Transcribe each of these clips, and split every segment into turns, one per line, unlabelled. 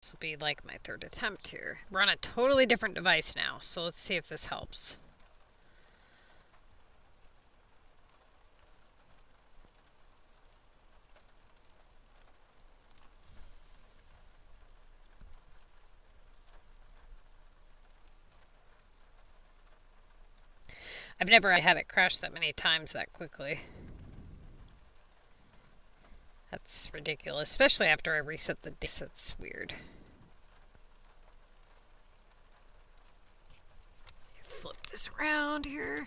This will be like my third attempt here. We're on a totally different device now, so let's see if this helps. I've never had it crash that many times that quickly. That's ridiculous, especially after I reset the disk. That's weird. Flip this around here.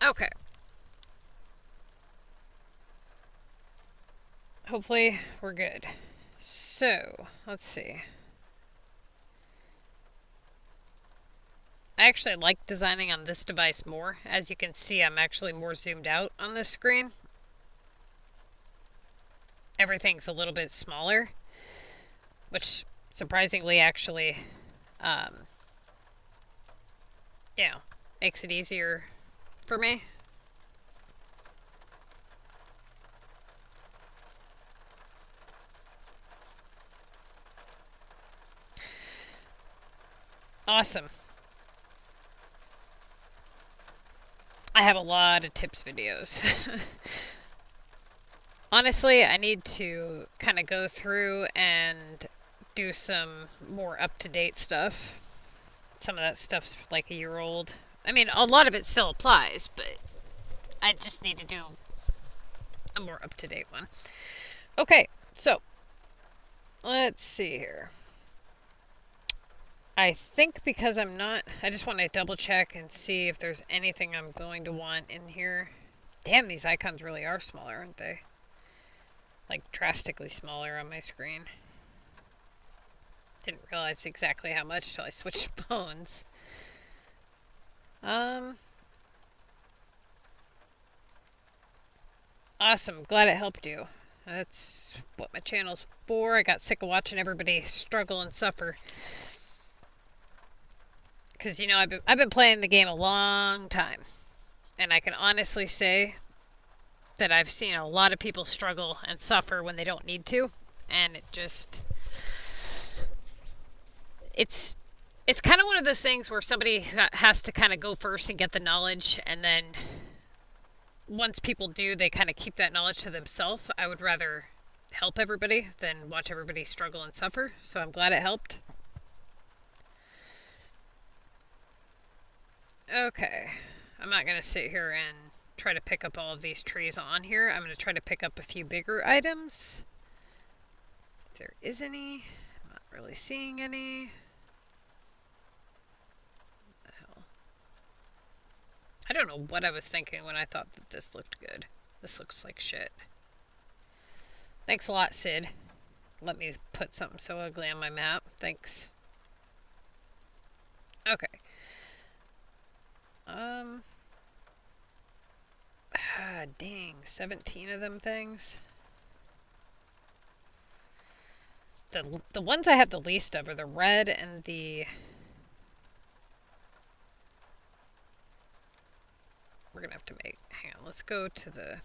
Okay. Hopefully we're good. So, let's see. I actually like designing on this device more. As you can see, I'm actually more zoomed out on this screen. Everything's a little bit smaller, which surprisingly actually, you know, makes it easier for me. Awesome. I have a lot of tips videos. Honestly, I need to kind of go through and do some more up-to-date stuff. Some of that stuff's like a year old. I mean, a lot of it still applies, but I just need to do a more up-to-date one. Okay, so let's see here. I think because I'm not, I just want to double check and see if there's anything I'm going to want in here. Damn, these icons really are smaller, aren't they? Like drastically smaller on my screen. Didn't realize exactly how much till I switched phones. Awesome. Glad it helped you. That's what my channel's for. I got sick of watching everybody struggle and suffer. Because, you know, I've been playing the game a long time. And I can honestly say that I've seen a lot of people struggle and suffer when they don't need to. And it just... It's kind of one of those things where somebody has to kind of go first and get the knowledge, and then once people do, they kind of keep that knowledge to themselves. I would rather help everybody than watch everybody struggle and suffer, so I'm glad it helped. Okay, I'm not going to sit here and try to pick up all of these trees on here. I'm going to try to pick up a few bigger items. If there is any, I'm not really seeing any. I don't know what I was thinking when I thought that this looked good. This looks like shit. Thanks a lot, Sid. Let me put something so ugly on my map. Thanks. Okay. Dang. 17 of them things. The ones I have the least of are the red and the... We're gonna have to make... Hang on, let's go to the...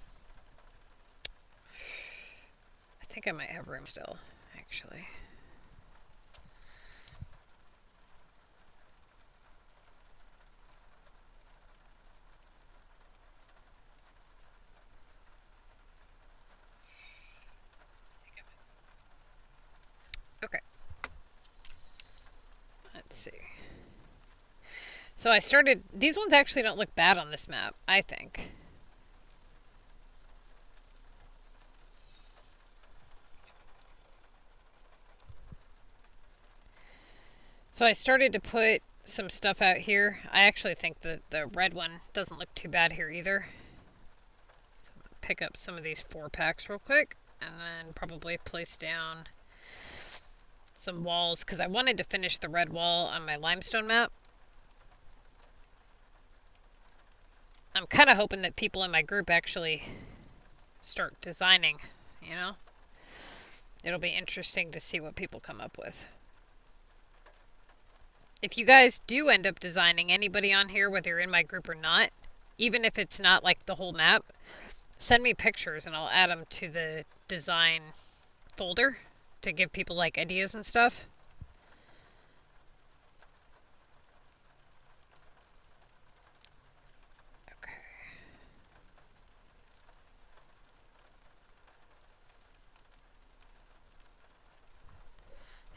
I think I might have room still, actually. Okay. Let's see. So I started... These ones actually don't look bad on this map, I think. So I started to put some stuff out here. I actually think that the red one doesn't look too bad here either. So I'm going to pick up some of these 4-packs real quick. And then probably place down some walls. Because I wanted to finish the red wall on my limestone map. I'm kind of hoping that people in my group actually start designing, you know? It'll be interesting to see what people come up with. If you guys do end up designing, anybody on here, whether you're in my group or not, even if it's not like the whole map, send me pictures and I'll add them to the design folder to give people like ideas and stuff. Okay.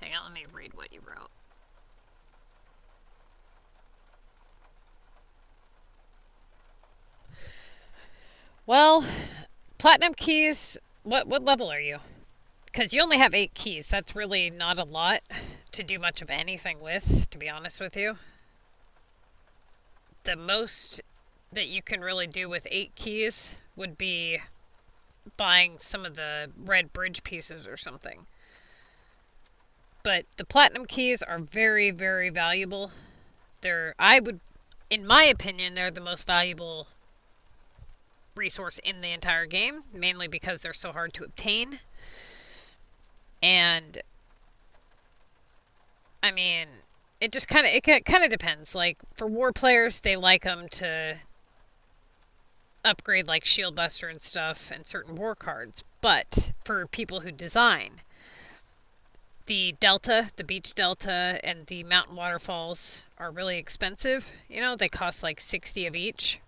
Hang on, let me read what you wrote. Well, platinum keys, what level are you? Because you only have 8 keys. That's really not a lot to do much of anything with, to be honest with you. The most that you can really do with 8 keys would be buying some of the red bridge pieces or something. But the platinum keys are very, very valuable. In my opinion, they're the most valuable resource in the entire game, mainly because they're so hard to obtain. And I mean, it kind of depends. Like for war players, they like them to upgrade like Shield Buster and stuff and certain war cards. But for people who design, the Delta, the Beach Delta, and the Mountain Waterfalls are really expensive. You know, they cost like 60 of each.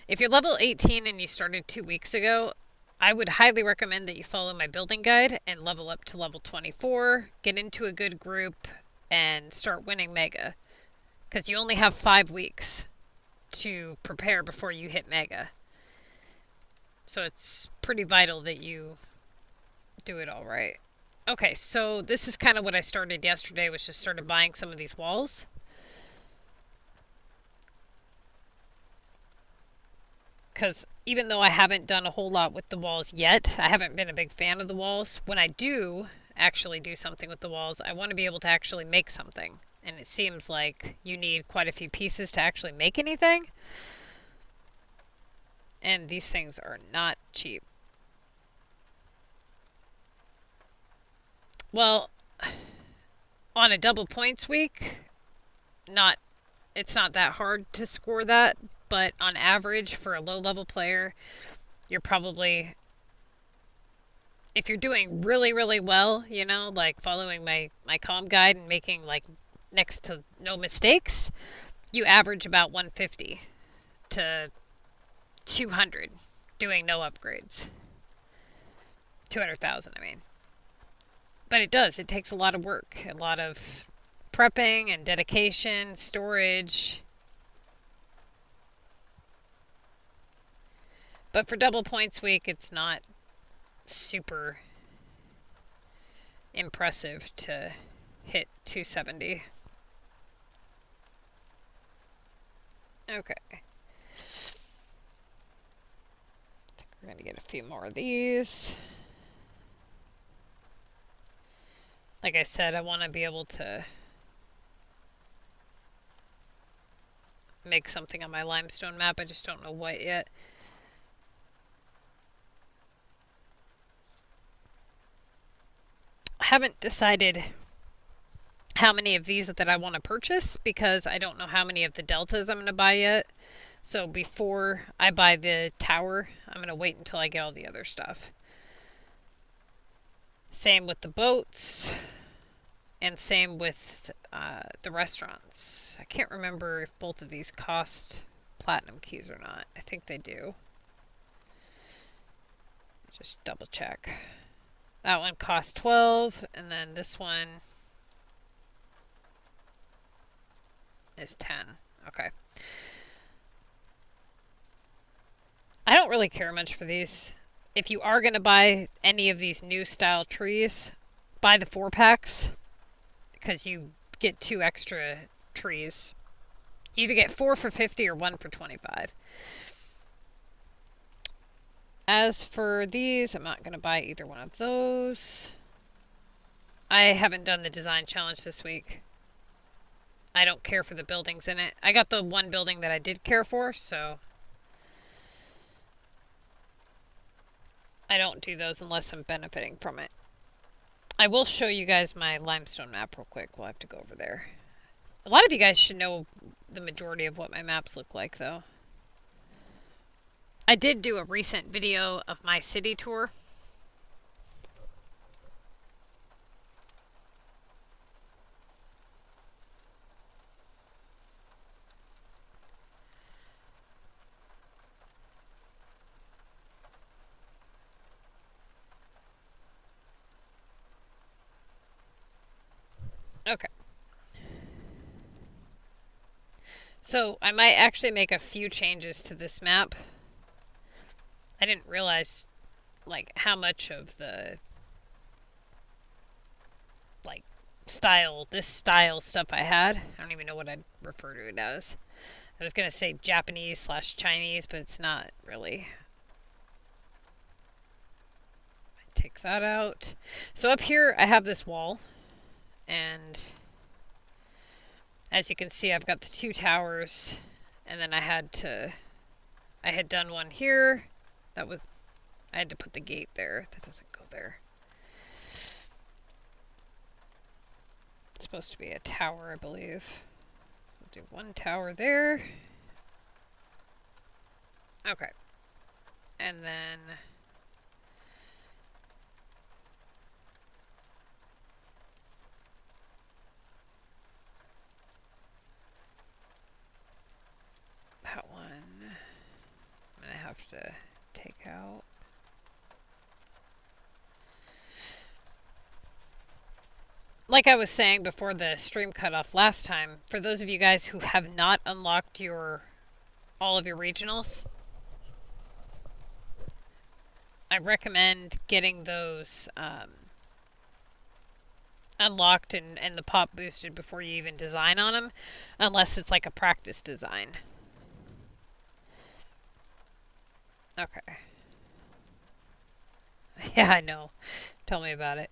If you're level 18 and you started 2 weeks ago, I would highly recommend that you follow my building guide and level up to level 24, get into a good group, and start winning Mega. Because you only have 5 weeks to prepare before you hit Mega. So it's pretty vital that you do it all right. Okay, so this is kind of what I started yesterday, was just started buying some of these walls. Because even though I haven't done a whole lot with the walls yet, I haven't been a big fan of the walls. When I do actually do something with the walls, I want to be able to actually make something. And it seems like you need quite a few pieces to actually make anything. And these things are not cheap. Well, on a double points week, it's not that hard to score that. But on average, for a low-level player, you're probably, if you're doing really, really well, you know, like following my comm guide and making like next to no mistakes, you average about 150 to 200 doing no upgrades. 200,000, I mean. But it takes a lot of work, a lot of prepping and dedication, storage. But for double points week, it's not super impressive to hit 270. Okay. I think we're going to get a few more of these. Like I said, I want to be able to make something on my limestone map. I just don't know what yet. I haven't decided how many of these that I want to purchase because I don't know how many of the deltas I'm going to buy yet. So before I buy the tower, I'm going to wait until I get all the other stuff. Same with the boats, and same with the restaurants. I can't remember if both of these cost platinum keys or not. I think they do. Just double check. That one cost 12, and then this one is 10. Okay. I don't really care much for these. If you are going to buy any of these new style trees, buy the 4-packs because you get 2 extra trees. You either get 4 for 50 or 1 for 25. As for these, I'm not going to buy either one of those. I haven't done the design challenge this week. I don't care for the buildings in it. I got the one building that I did care for, so I don't do those unless I'm benefiting from it. I will show you guys my limestone map real quick. We'll have to go over there. A lot of you guys should know the majority of what my maps look like, though. I did do a recent video of my city tour. Okay. So I might actually make a few changes to this map. I didn't realize like how much of the like this style stuff I had. I don't even know what I'd refer to it as. I was gonna say Japanese/Chinese, but it's not really. Take that out. So up here I have this wall, and as you can see I've got the two towers, and then I had done one here. I had to put the gate there. That doesn't go there. It's supposed to be a tower, I believe. We'll do one tower there. Okay. And then that one I'm going to have to take out. Like I was saying before the stream cut off last time, for those of you guys who have not unlocked all of your regionals, I recommend getting those unlocked and the pop boosted before you even design on them, unless it's like a practice design. Okay. Yeah, I know. Tell me about it.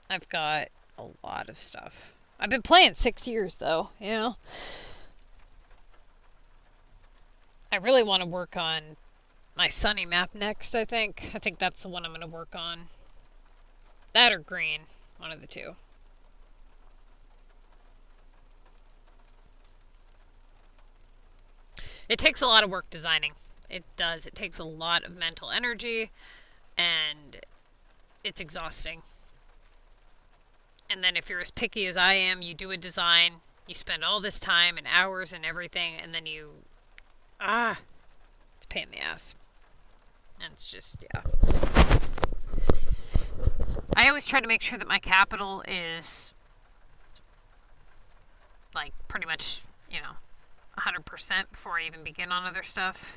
I've got a lot of stuff. I've been playing 6 years though, you know? I really want to work on my sunny map next, I think. I think that's the one I'm going to work on. That or green. One of the two. It takes a lot of work designing. It does. It takes a lot of mental energy, and it's exhausting. And then if you're as picky as I am, you do a design, you spend all this time and hours and everything, and then it's a pain in the ass. And it's just, yeah. I always try to make sure that my capital is like pretty much, 100% before I even begin on other stuff.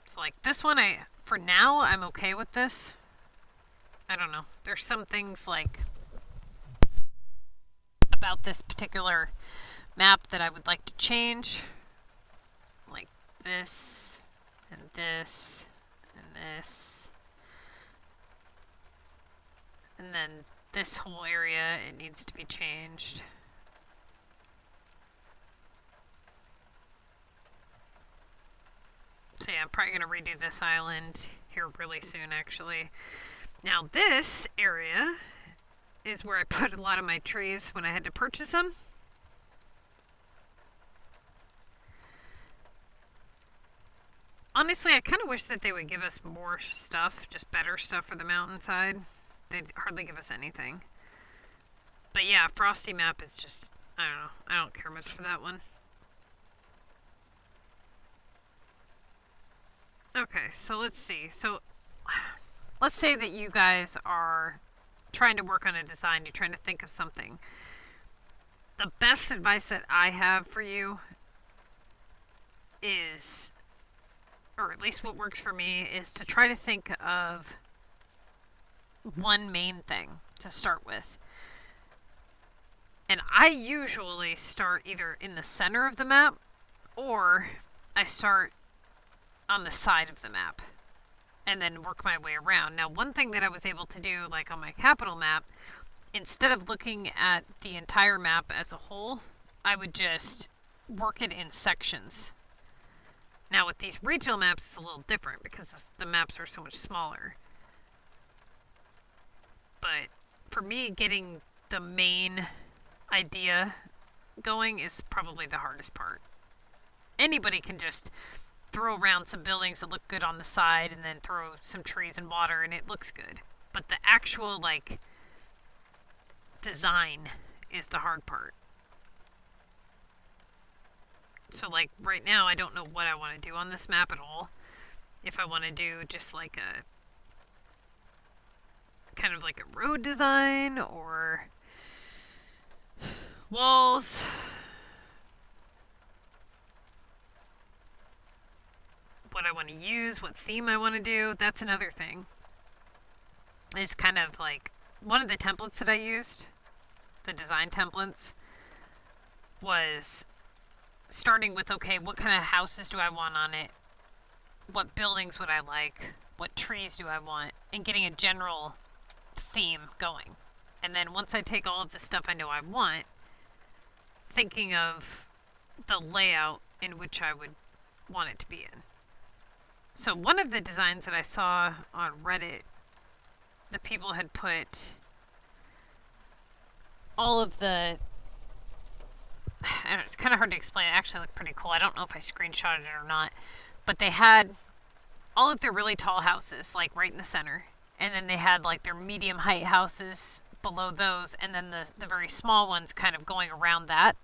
So like this one, for now, I'm okay with this. I don't know. There's some things like about this particular map that I would like to change. Like this, and this, and this. And then this whole area, it needs to be changed. So yeah, I'm probably going to redo this island here really soon, actually. Now this area is where I put a lot of my trees when I had to purchase them. Honestly, I kind of wish that they would give us more stuff, just better stuff for the mountainside. They'd hardly give us anything. But yeah, Frosty map is just, I don't know. I don't care much for that one. Okay, so let's see. So let's say that you guys are trying to work on a design. You're trying to think of something. The best advice that I have for you is, or at least what works for me, is to try to think of one main thing to start with. And I usually start either in the center of the map, or I start on the side of the map and then work my way around. Now, one thing that I was able to do, like on my capital map, instead of looking at the entire map as a whole, I would just work it in sections. Now, with these regional maps, it's a little different because the maps are so much smaller. But for me, getting the main idea going is probably the hardest part. Anybody can just throw around some buildings that look good on the side and then throw some trees and water and it looks good. But the actual, design is the hard part. So, right now, I don't know what I want to do on this map at all. If I want to do just like a kind of like a road design, or walls. What I want to use, what theme I want to do. That's another thing. It's kind of like one of the templates that I used, the design templates, was starting with, okay, what kind of houses do I want on it? What buildings would I like? What trees do I want? And getting a general theme going. And then once I take all of the stuff I know I want, thinking of the layout in which I would want it to be in. So one of the designs that I saw on Reddit, the people had put all of the, I don't know, it's kind of hard to explain. It actually looked pretty cool. I don't know if I screenshotted it or not, but they had all of their really tall houses, like right in the center, and then they had like their medium height houses below those, and then the very small ones kind of going around that.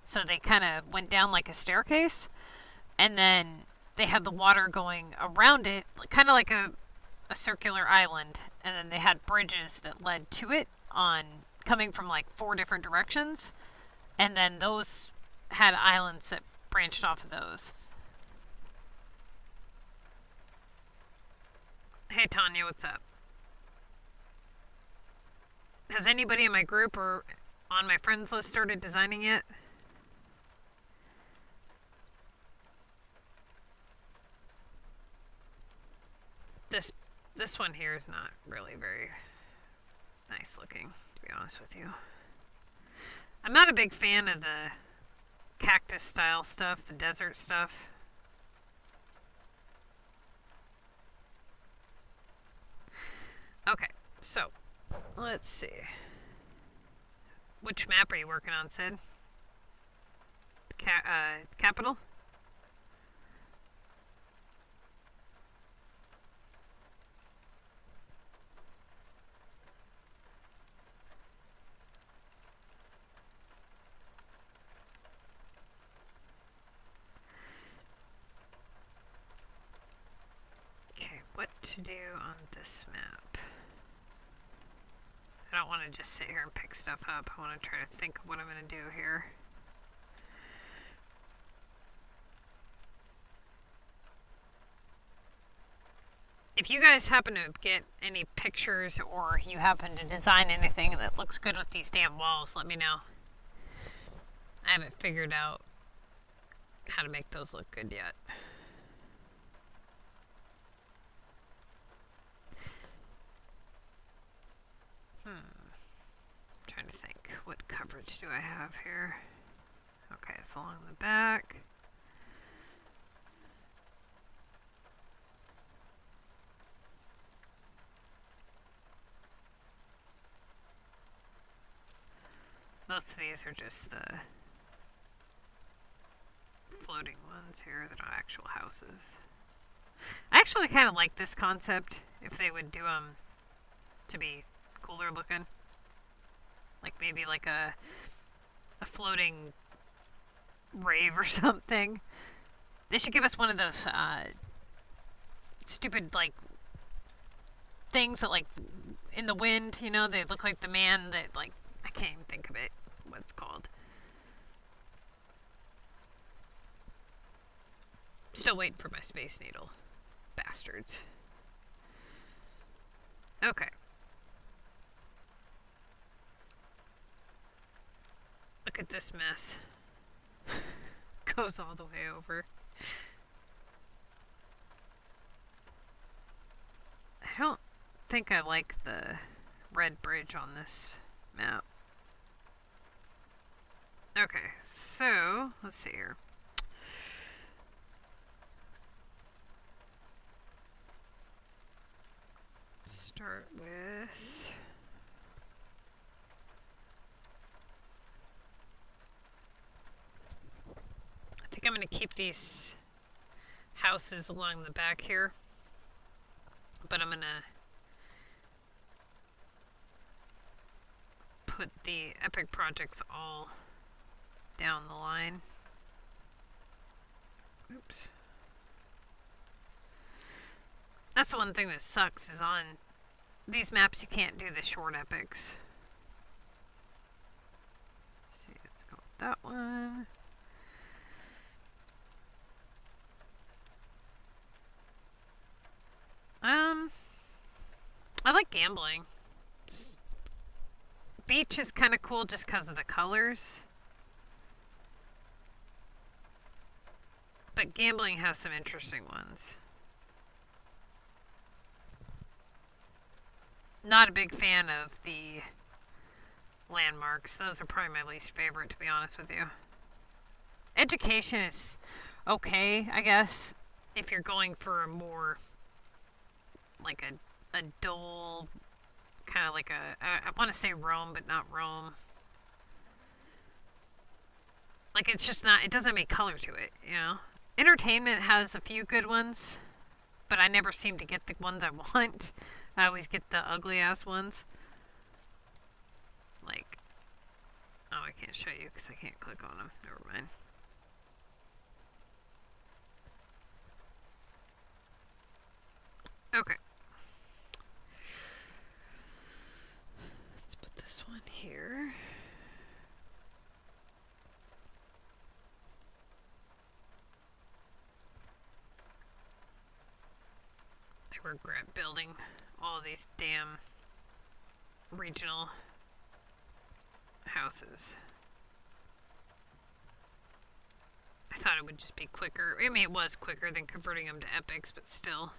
So they kind of went down like a staircase, and then they had the water going around it, kind of like a circular island, and then they had bridges that led to it on coming from like 4 different directions, and then those had islands that branched off of those. Hey Tanya, what's up? Has anybody in my group or on my friends list started designing yet? This one here is not really very nice looking, to be honest with you. I'm not a big fan of the cactus style stuff, the desert stuff. Okay, so let's see. Which map are you working on, Sid? Capital? Okay, what to do on this map? I don't want to just sit here and pick stuff up. I want to try to think of what I'm going to do here. If you guys happen to get any pictures or you happen to design anything that looks good with these damn walls, let me know. I haven't figured out how to make those look good yet. Trying to think, what coverage do I have here? Okay, it's along the back. Most of these are just the floating ones here that are actual houses. I actually kind of like this concept if they would do them to be cooler looking. Like maybe like a floating rave or something. They should give us one of those stupid like things that like in the wind, you know, they look like the man that like, I can't even think of it, what it's called. Still waiting for my Space Needle. Bastards. Okay. Look at this mess. Goes all the way over. I don't think I like the red bridge on this map. Okay, so let's see here. Start with I think I'm going to keep these houses along the back here, but I'm going to put the epic projects all down the line. Oops. That's the one thing that sucks is on these maps you can't do the short epics. Let's see, it's that one. I like gambling. Beach is kind of cool just because of the colors. But gambling has some interesting ones. Not a big fan of the landmarks. Those are probably my least favorite, to be honest with you. Education is okay, I guess, if you're going for a more, like a dull, kind of like I want to say Rome, but not Rome. Like, it's just not, it doesn't have any color to it, you know? Entertainment has a few good ones, but I never seem to get the ones I want. I always get the ugly ass ones. Like, oh, I can't show you because I can't click on them. Never mind. Okay. Let's put this one here. I regret building all of these damn regional houses. I thought it would just be quicker. I mean, it was quicker than converting them to epics, but still.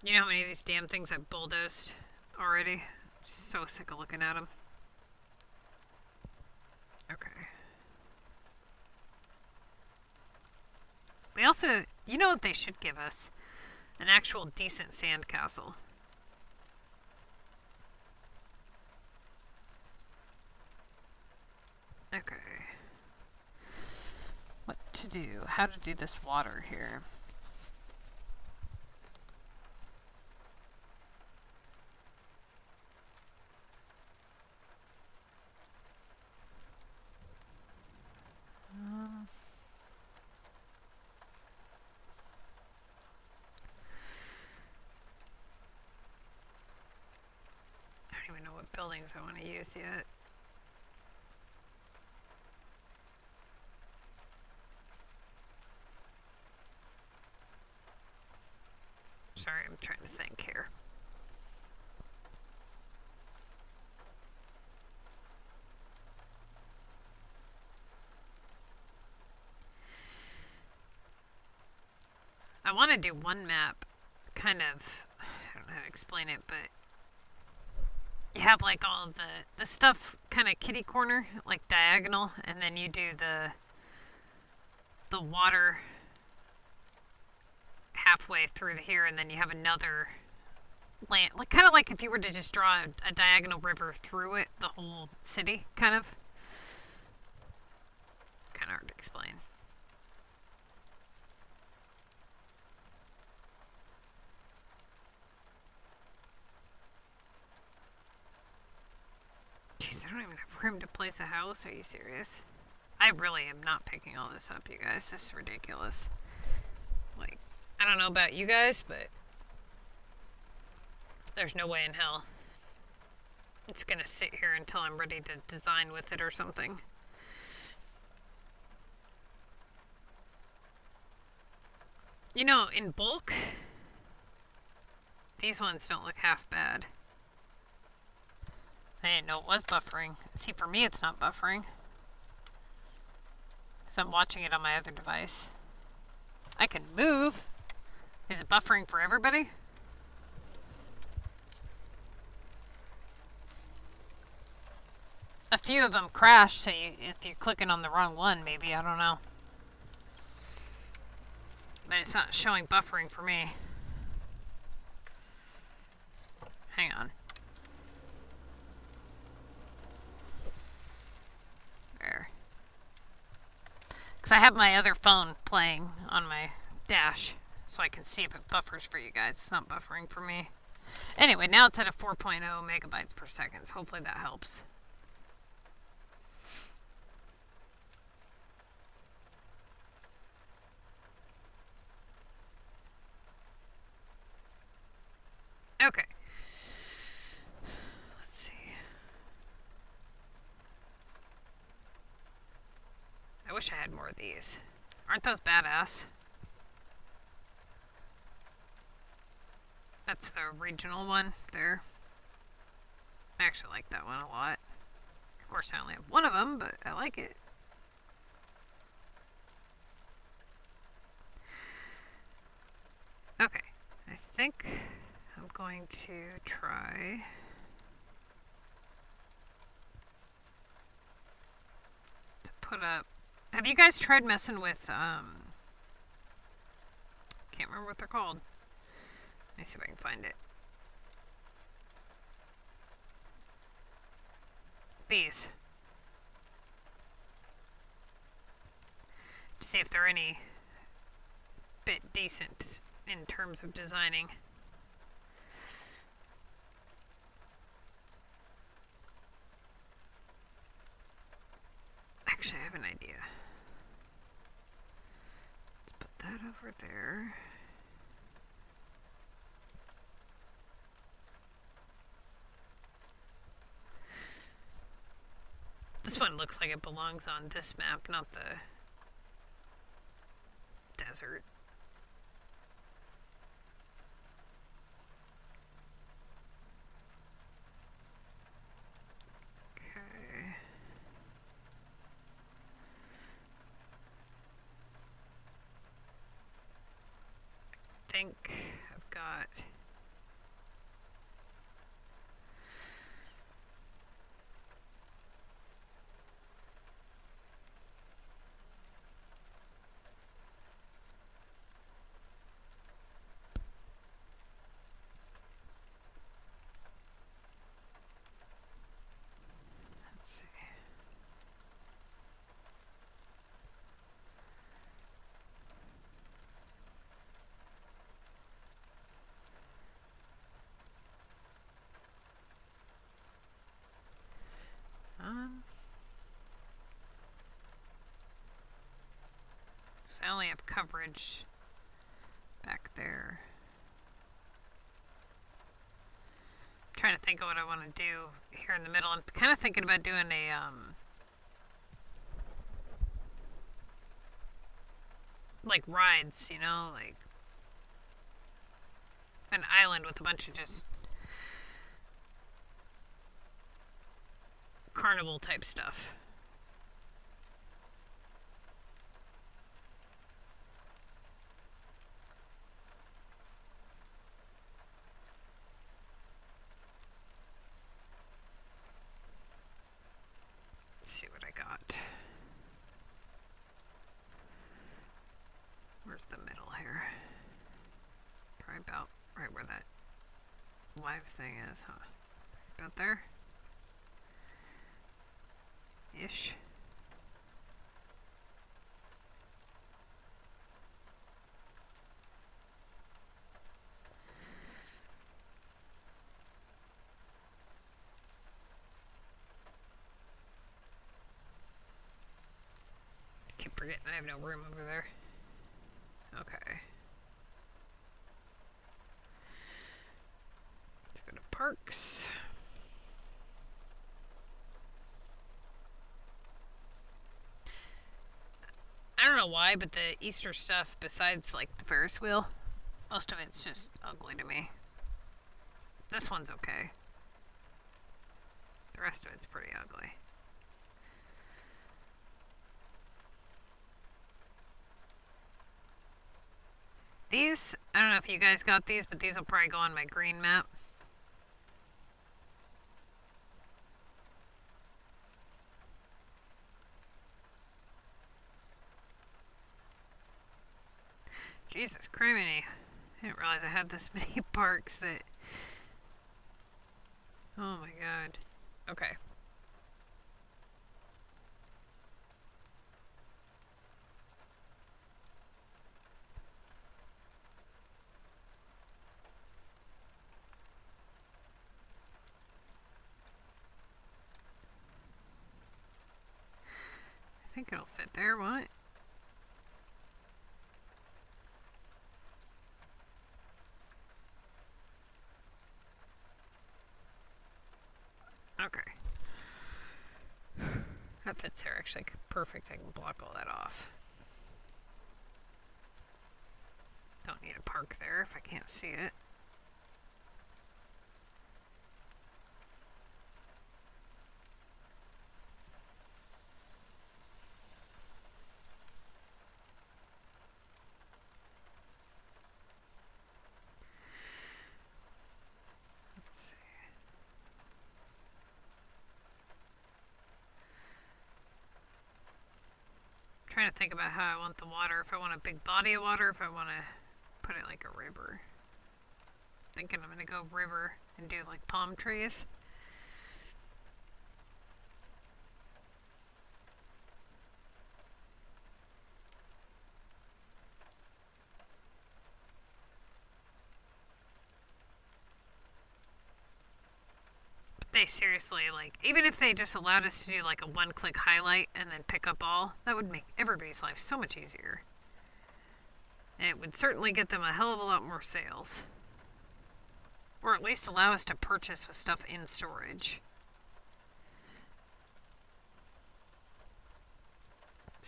You know how many of these damn things I've bulldozed already? So sick of looking at them. Okay. We also, you know what they should give us? An actual decent sandcastle. Okay. What to do? How to do this water here? I don't even know what buildings I want to use yet. Sorry, I'm trying to think here. I want to do one map, kind of, I don't know how to explain it, but you have like all of the stuff kind of kitty corner, like diagonal, and then you do the water halfway through here, and then you have another land, like kind of like if you were to just draw a diagonal river through it, the whole city, kind of hard to explain. Jeez, I don't even have room to place a house. Are you serious? I really am not picking all this up, you guys. This is ridiculous. Like, I don't know about you guys, but there's no way in hell it's gonna sit here until I'm ready to design with it or something. You know, in bulk, these ones don't look half bad. I didn't know it was buffering. See, for me it's not buffering, because I'm watching it on my other device. I can move. Is it buffering for everybody? A few of them crash, so if you're clicking on the wrong one, maybe, I don't know. But it's not showing buffering for me. Hang on. There. Because I have my other phone playing on my dash, so I can see if it buffers for you guys. It's not buffering for me. Anyway, now it's at a 4.0 megabytes per second, so hopefully that helps. Okay. Let's see. wish I had more of these. Aren't those badass? That's the regional one there. I actually like that one a lot. Of course, I only have one of them, but I like it. Okay, I think I'm going to try to put up. Have you guys tried messing with, can't remember what they're called. Let me see if I can find it. These. To see if they're any bit decent in terms of designing. Actually, I have an idea. Let's put that over there. This one looks like it belongs on this map, not the desert. Okay. I think I've got... Let's see. So I only have coverage back there. I'm trying to think of what I want to do here in the middle. I'm kind of thinking about doing a like rides, you know, like an island with a bunch of just carnival type stuff. Let's see what I got. Where's the middle here? Probably about right where that live thing is, huh? About there? Ish. Keep forgetting I have no room over there. Okay. Let's go to parks. I don't know why, but the Easter stuff, besides like the Ferris wheel, most of it's just ugly to me. This one's okay. The rest of it's pretty ugly. These, I don't know if you guys got these, but these will probably go on my green map. Jesus criminy. I didn't realize I had this many parks that... Oh my god. Okay. I think it'll fit there, won't it? Okay. That fits there actually perfect. I can block all that off. Don't need a park there if I can't see it. Trying to think about how I want the water. If I want a big body of water, if I want to put it like a river. Thinking I'm going to go river and do like palm trees. They seriously, like, even if they just allowed us to do like a one-click highlight and then pick up all, that would make everybody's life so much easier. And it would certainly get them a hell of a lot more sales. Or at least allow us to purchase with stuff in storage.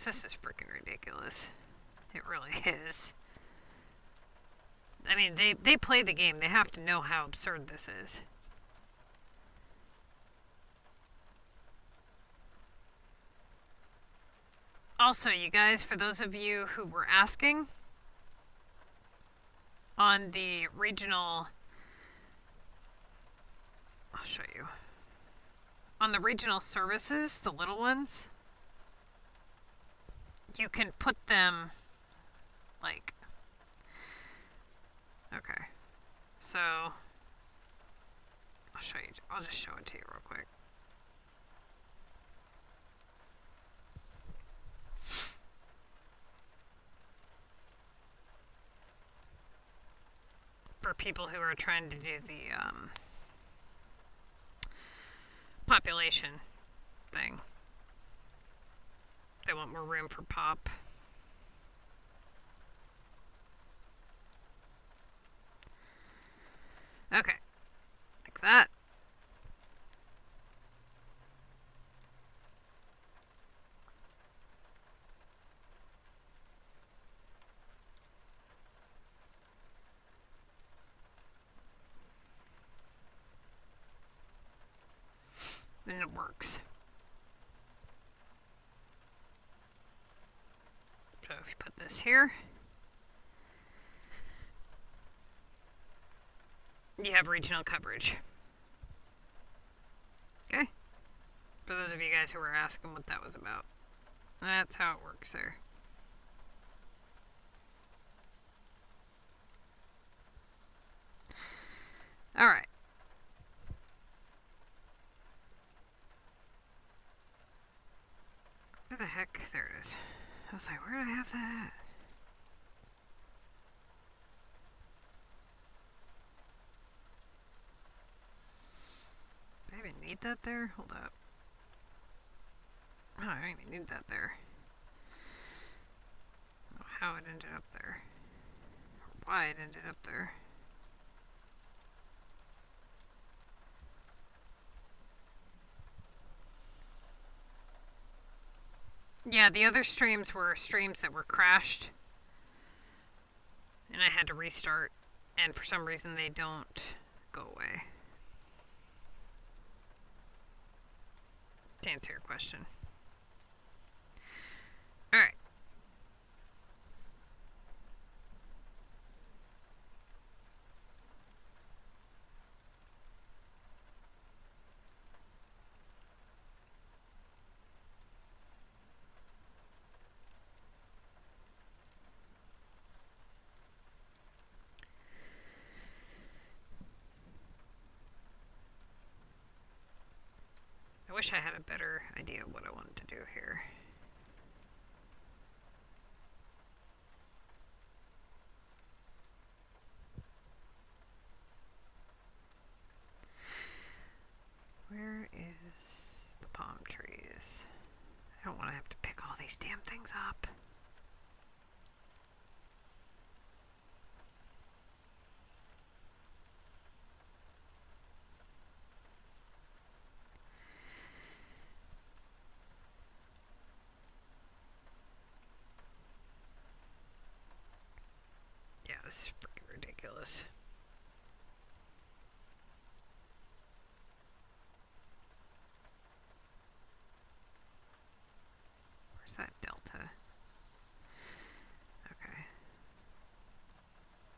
This is freaking ridiculous. It really is. I mean, they play the game. They have to know how absurd this is. Also, you guys, for those of you who were asking, on the regional, I'll show you. On the regional services, the little ones, you can put them, like, okay, so, I'll show you, I'll just show it to you real quick. For people who are trying to do the population thing. They want more room for pop. Okay, like that. And it works. So if you put this here, you have regional coverage. Okay? For those of you guys who were asking what that was about. That's how it works there. Alright. Where the heck? There it is. I was like, where did I have that? Do I even need that there? Hold up. Oh, I don't even need that there. I don't know how it ended up there. Or why it ended up there. Yeah, the other streams were streams that were crashed. And I had to restart. And for some reason they don't go away. To answer your question. Alright. I wish I had a better idea of what I wanted to do here. Where is the palm trees? I don't want to have to pick all these damn things up. this is freaking ridiculous. Where's that delta? Okay.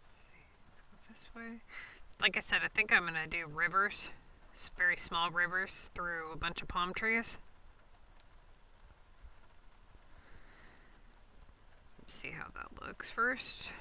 Let's see. Let's go this way. Like I said, I think I'm going to do rivers. Very small rivers through a bunch of palm trees. Let's see how that looks first.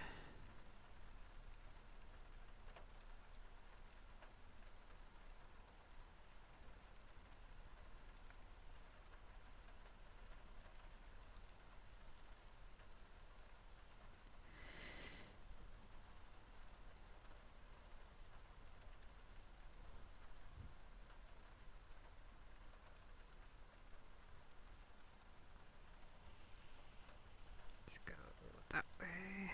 Let's go that way.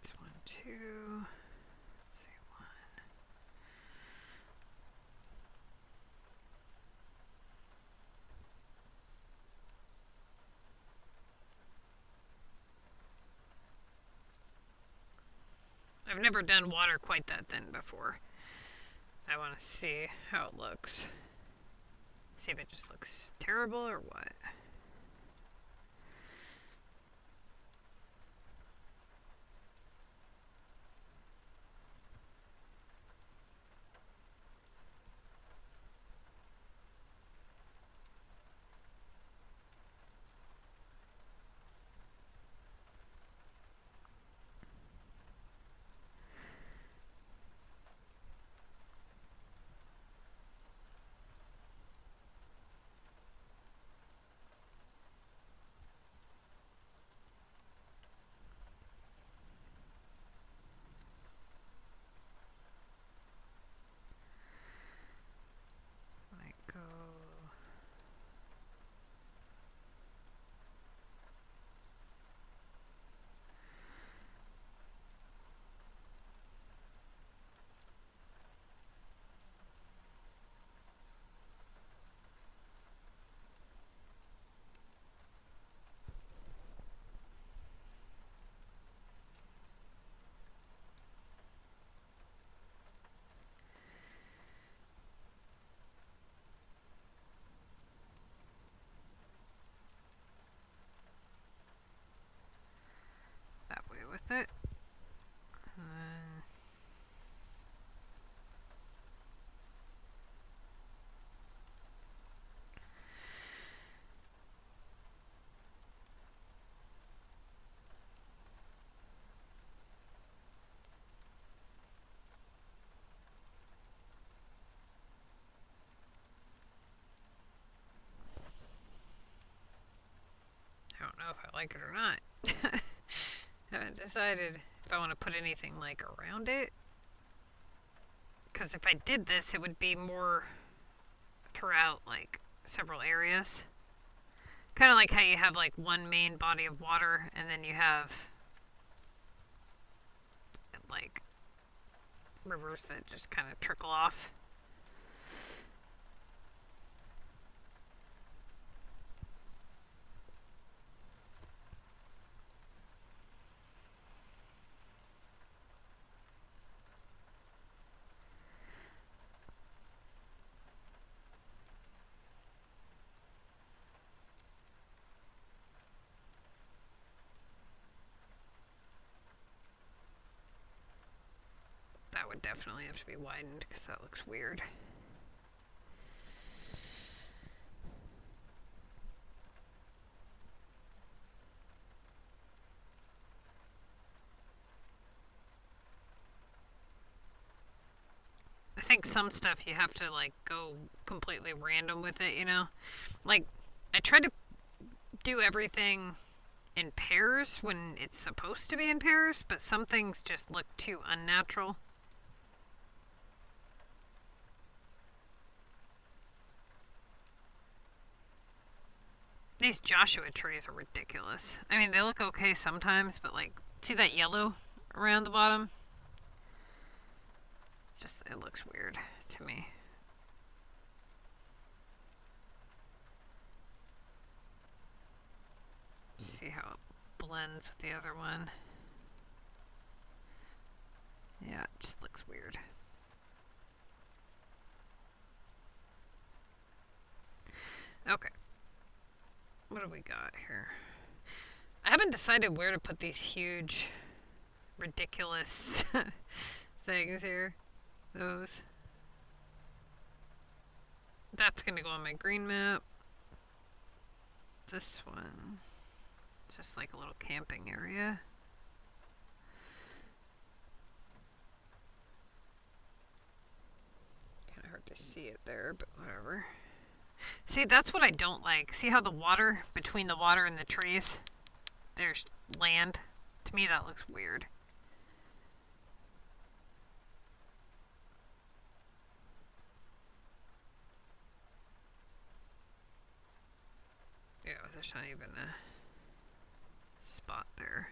That's 1, 2. Let's see, 1. I've never done water quite that thin before. I want to see how it looks. See if it just looks terrible or what. Might go. That way with it. I don't know if I like it or not. Haven't decided if I want to put anything like around it. Because if I did this, it would be more throughout like several areas. Kind of like how you have like one main body of water and then you have like rivers that just kind of trickle off. That would definitely have to be widened because that looks weird. I think some stuff you have to like go completely random with it, you know? Like I tried to do everything in pairs when it's supposed to be in pairs, but some things just look too unnatural. These Joshua trees are ridiculous. I mean, they look okay sometimes, but like, see that yellow around the bottom? Just, it looks weird to me. See how it blends with the other one. Yeah, it just looks weird. Okay. What do we got here? I haven't decided where to put these huge, ridiculous things here. Those. That's going to go on my green map. This one. It's just like a little camping area. Kind of hard to see it there, but whatever. See, that's what I don't like. See how the water, between the water and the trees, there's land? To me, that looks weird. Yeah, there's not even a spot there.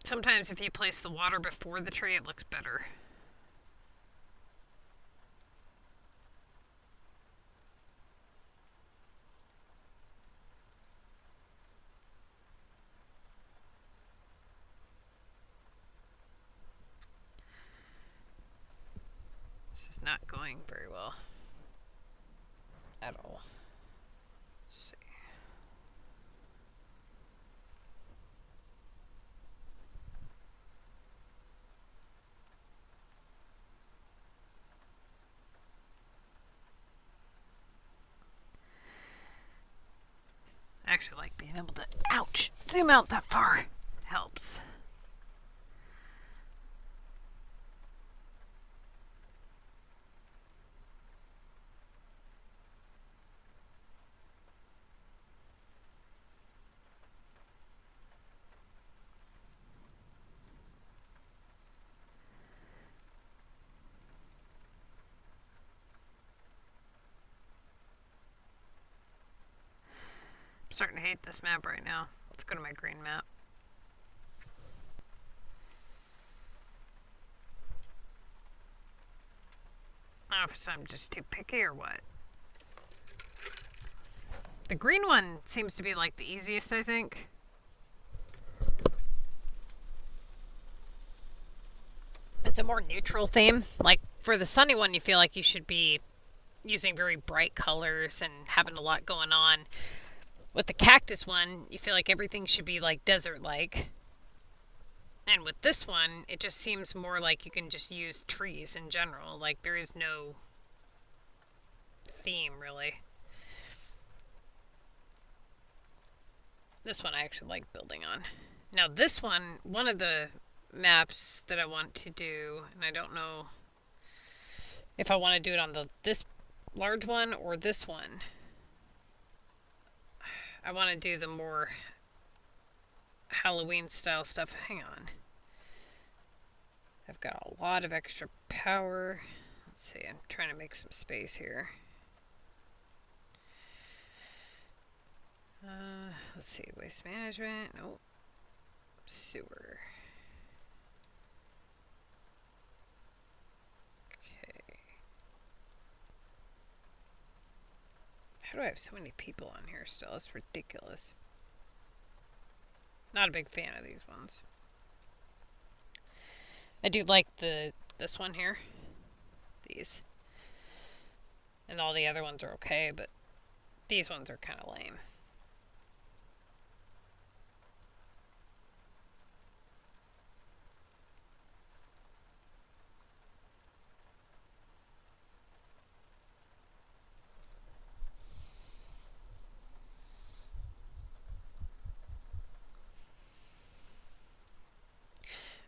Sometimes if you place the water before the tree, it looks better. This is not going very well at all. Let's see. I actually like being able to, ouch, zoom out that far. It helps. I'm starting to hate this map right now. Let's go to my green map. I don't know if I'm just too picky or what. The green one seems to be like the easiest, I think. It's a more neutral theme. Like for the sunny one, you feel like you should be using very bright colors and having a lot going on. With the cactus one, you feel like everything should be like desert-like. And with this one, it just seems more like you can just use trees in general. Like there is no theme, really. This one I actually like building on. Now this one of the maps that I want to do, and I don't know if I want to do it on this large one or this one. I want to do the more Halloween style stuff. Hang on. I've got a lot of extra power. Let's see, I'm trying to make some space here. Let's see, waste management. Nope. Sewer. Okay. How do I have so many people on here still? It's ridiculous. Not a big fan of these ones. I do like this one here. These. And all the other ones are okay, but these ones are kind of lame.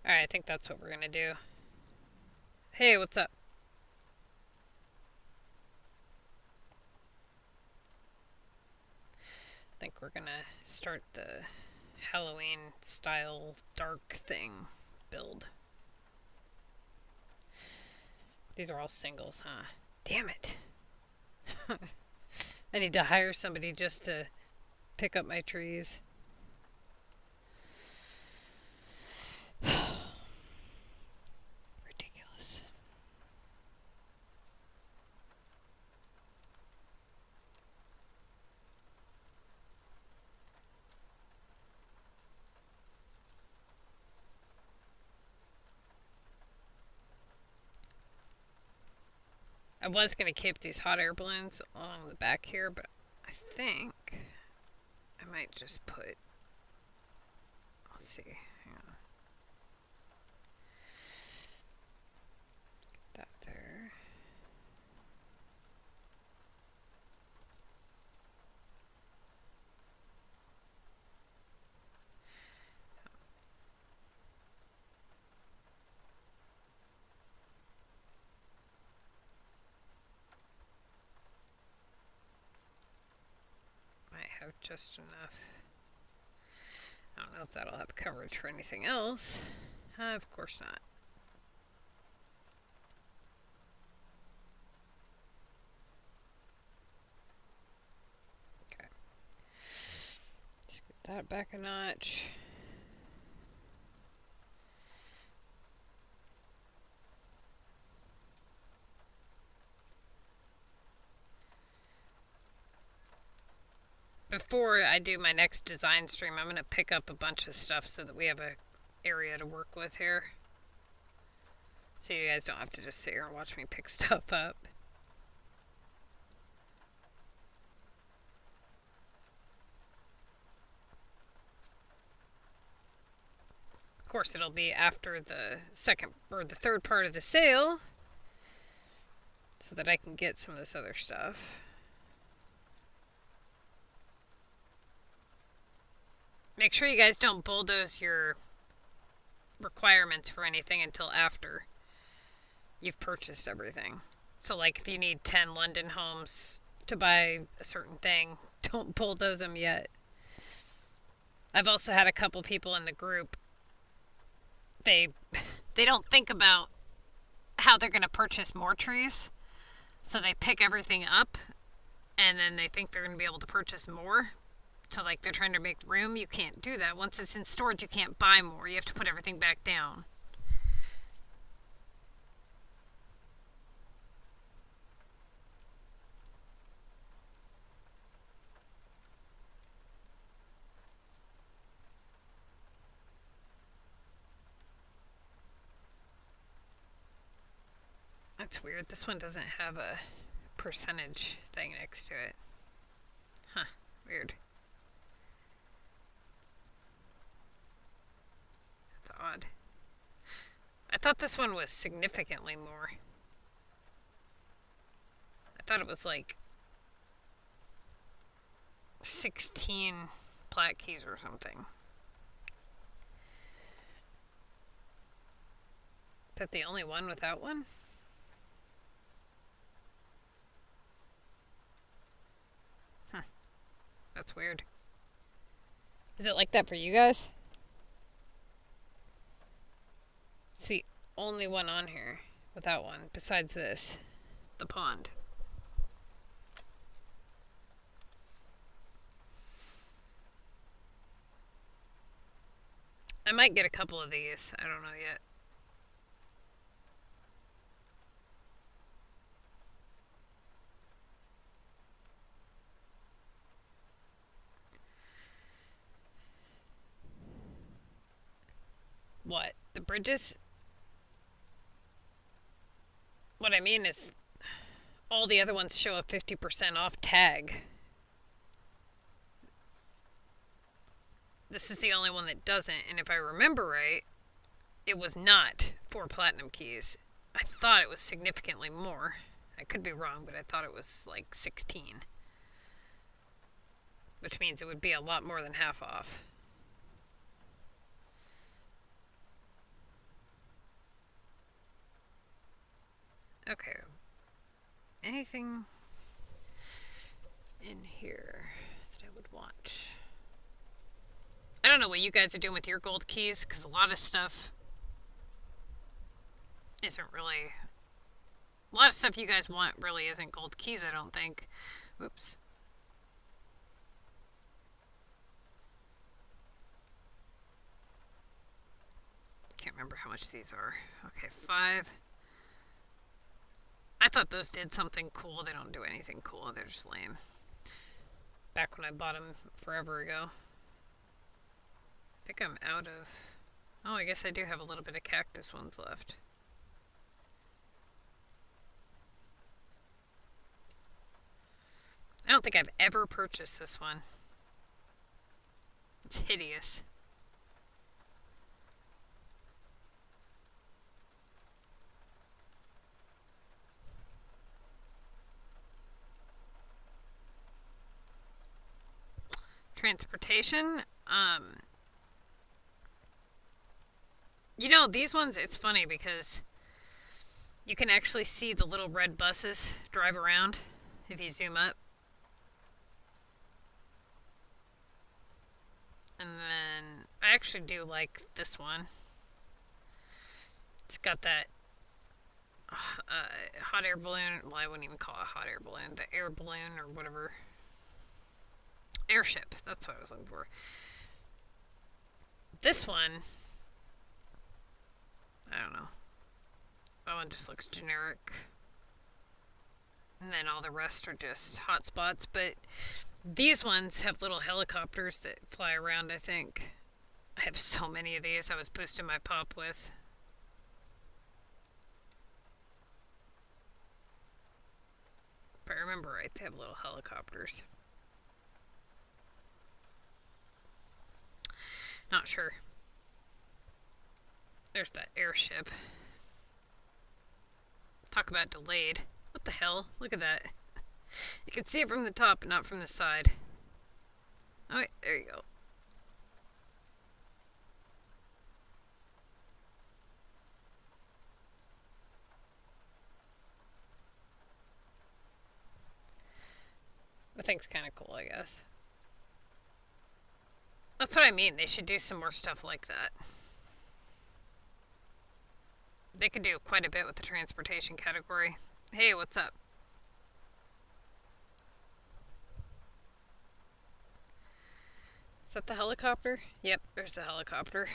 Alright, I think that's what we're gonna do. Hey, what's up? I think we're gonna start the Halloween style dark thing build. These are all singles, huh? Damn it. I need to hire somebody just to pick up my trees. Ridiculous. I was going to keep these hot air balloons along the back here, but I think I might just put, let's see, hang on. Get that there. Might have just enough. I don't know if that'll have coverage for anything else. Of course not. Okay. Just get that back a notch. Before I do my next design stream, I'm going to pick up a bunch of stuff so that we have a area to work with here. So you guys don't have to just sit here and watch me pick stuff up. Of course, it'll be after the second or the third part of the sale so that I can get some of this other stuff. Make sure you guys don't bulldoze your requirements for anything until after you've purchased everything. So like if you need 10 London homes to buy a certain thing, don't bulldoze them yet. I've also had a couple people in the group, they don't think about how they're going to purchase more trees. So they pick everything up and then they think they're going to be able to purchase more. So like they're trying to make room. You can't do that. Once it's in storage, you can't buy more. You have to put everything back down. That's weird. This one doesn't have a percentage thing next to it. Huh. Weird. That's odd. I thought this one was significantly more. I thought it was like 16 plat keys or something. Is that the only one without one? Huh. That's weird. Is it like that for you guys? It's the only one on here without one besides this, the pond. I might get a couple of these. I don't know yet. What? The bridges? What I mean is all the other ones show a 50% off tag. This is the only one that doesn't, and if I remember right, it was not 4 platinum keys. I thought it was significantly more. I could be wrong, but I thought it was like 16. Which means it would be a lot more than half off. Okay. Anything in here that I would want? I don't know what you guys are doing with your gold keys, because a lot of stuff isn't really... A lot of stuff you guys want really isn't gold keys, I don't think. Oops. remember how much these are. Okay, 5. I thought those did something cool. They don't do anything cool. They're just lame. Back when I bought them forever ago. I think I'm out of... Oh, I guess I do have a little bit of cactus ones left. I don't think I've ever purchased this one. It's hideous. Transportation. You know, these ones, it's funny because you can actually see the little red buses drive around if you zoom up. And then I actually do like this one. It's got that hot air balloon. Well, I wouldn't even call it a hot air balloon. The air balloon or whatever. Airship. That's what I was looking for. This one, I don't know. That one just looks generic. And then all the rest are just hot spots. But these ones have little helicopters that fly around, I think. I have so many of these I was boosting my pop with. If I remember right, they have little helicopters. Not sure. There's that airship. Talk about delayed. What the hell? Look at that. You can see it from the top, but not from the side. Oh, wait, there you go. The thing's kind of cool, I guess. That's what I mean. They should do some more stuff like that. They could do quite a bit with the transportation category. Hey, what's up? Is that the helicopter? Yep, there's the helicopter.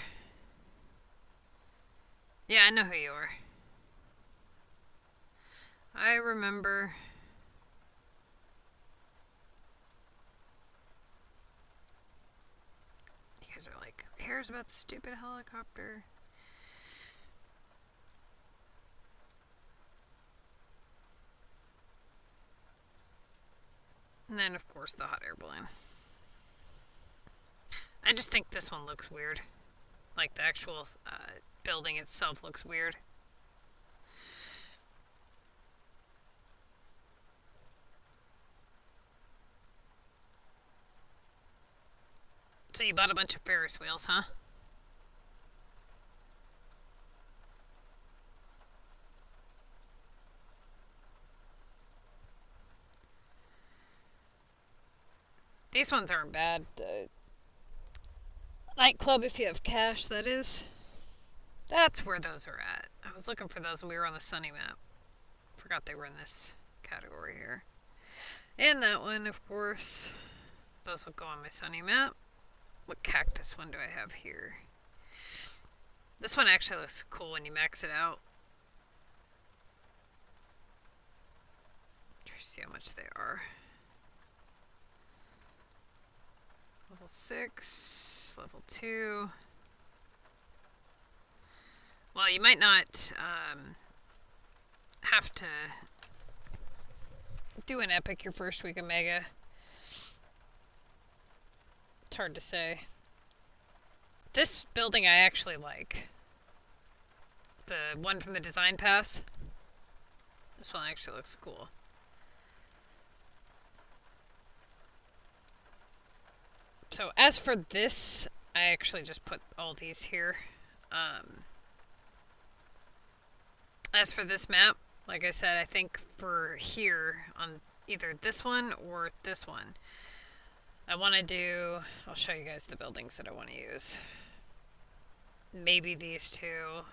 Yeah, I know who you are. I remember. You guys are like, who cares about the stupid helicopter? And then, of course, the hot air balloon. I just think this one looks weird. Like, the actual building itself looks weird. So you bought a bunch of Ferris wheels, huh? These ones aren't bad. Nightclub, if you have cash, that is. That's where those are at. I was looking for those when we were on the Sunny map. Forgot they were in this category here. And that one, of course. Those will go on my Sunny map. What cactus one do I have here? This one actually looks cool when you max it out. Try to see how much they are. Level 6, level 2. Well, you might not have to do an epic your first week of Mega. It's hard to say. This building I actually like. The one from the design pass. This one actually looks cool. So as for this, I actually just put all these here. As for this map, like I said, I think for here, on either this one or this one, I want to do, I'll show you guys the buildings that I want to use. Maybe these two,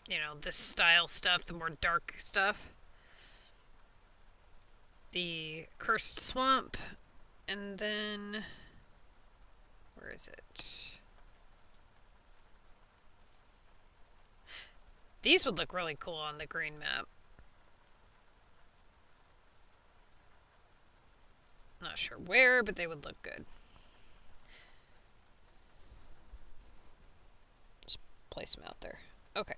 you know, this style stuff, the more dark stuff. The Cursed Swamp, and then, where is it? These would look really cool on the green map. Not sure where, but they would look good. Just place them out there. Okay.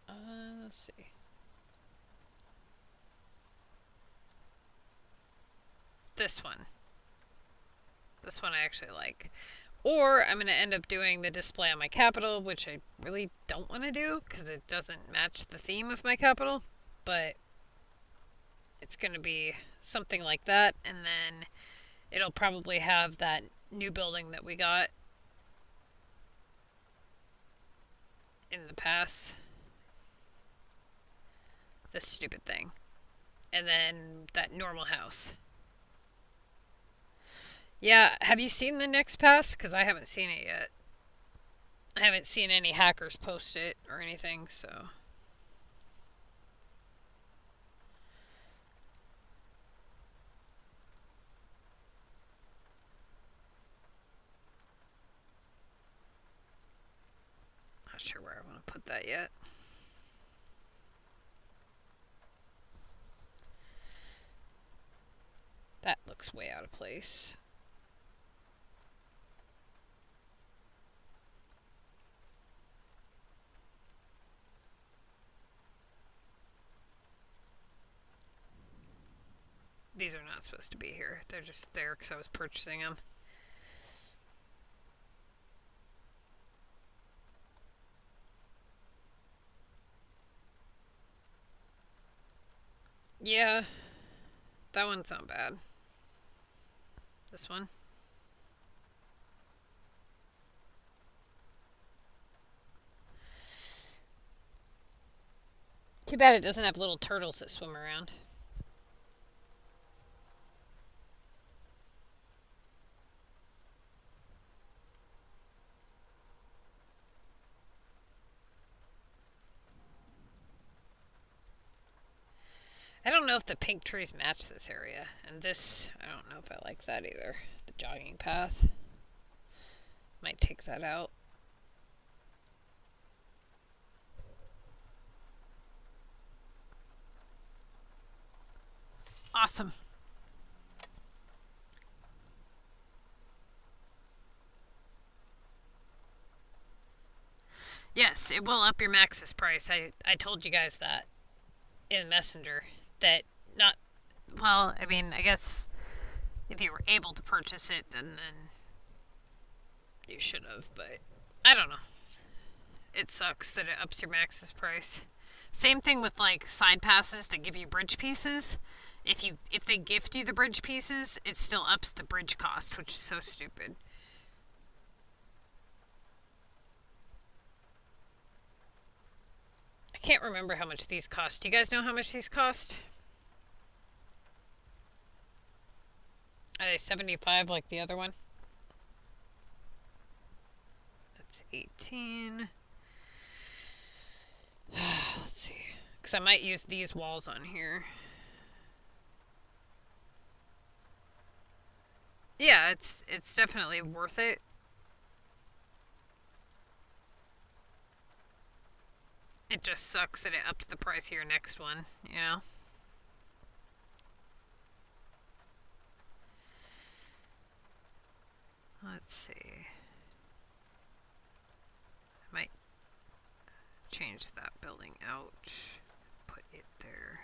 Let's see. This one. This one I actually like. Or I'm going to end up doing the display on my capital, which I really don't want to do because it doesn't match the theme of my capital. But it's going to be something like that. And then it'll probably have that new building that we got in the past. This stupid thing. And then that normal house. Yeah, have you seen the next pass? Because I haven't seen it yet. I haven't seen any hackers post it or anything, so. Not sure where I want to put that yet. That looks way out of place. These are not supposed to be here. They're just there because I was purchasing them. Yeah, that one's not bad. This one. Too bad it doesn't have little turtles that swim around. I don't know if the pink trees match this area. And this, I don't know if I like that either. The jogging path. Might take that out. Awesome. Yes, it will up your Max's price. I told you guys that in Messenger. That not, well, I mean, I guess if you were able to purchase it, then you should have, but I don't know. It sucks that it ups your Max's price. Same thing with like side passes that give you bridge pieces. If they gift you the bridge pieces, it still ups the bridge cost, which is so stupid. I can't remember how much these cost. Do you guys know how much these cost? Are they 75 like the other one? That's 18. Let's see. Because I might use these walls on here. Yeah, it's definitely worth it. It just sucks that it upped the price of your next one, you know? Let's see. I might change that building out. Put it there.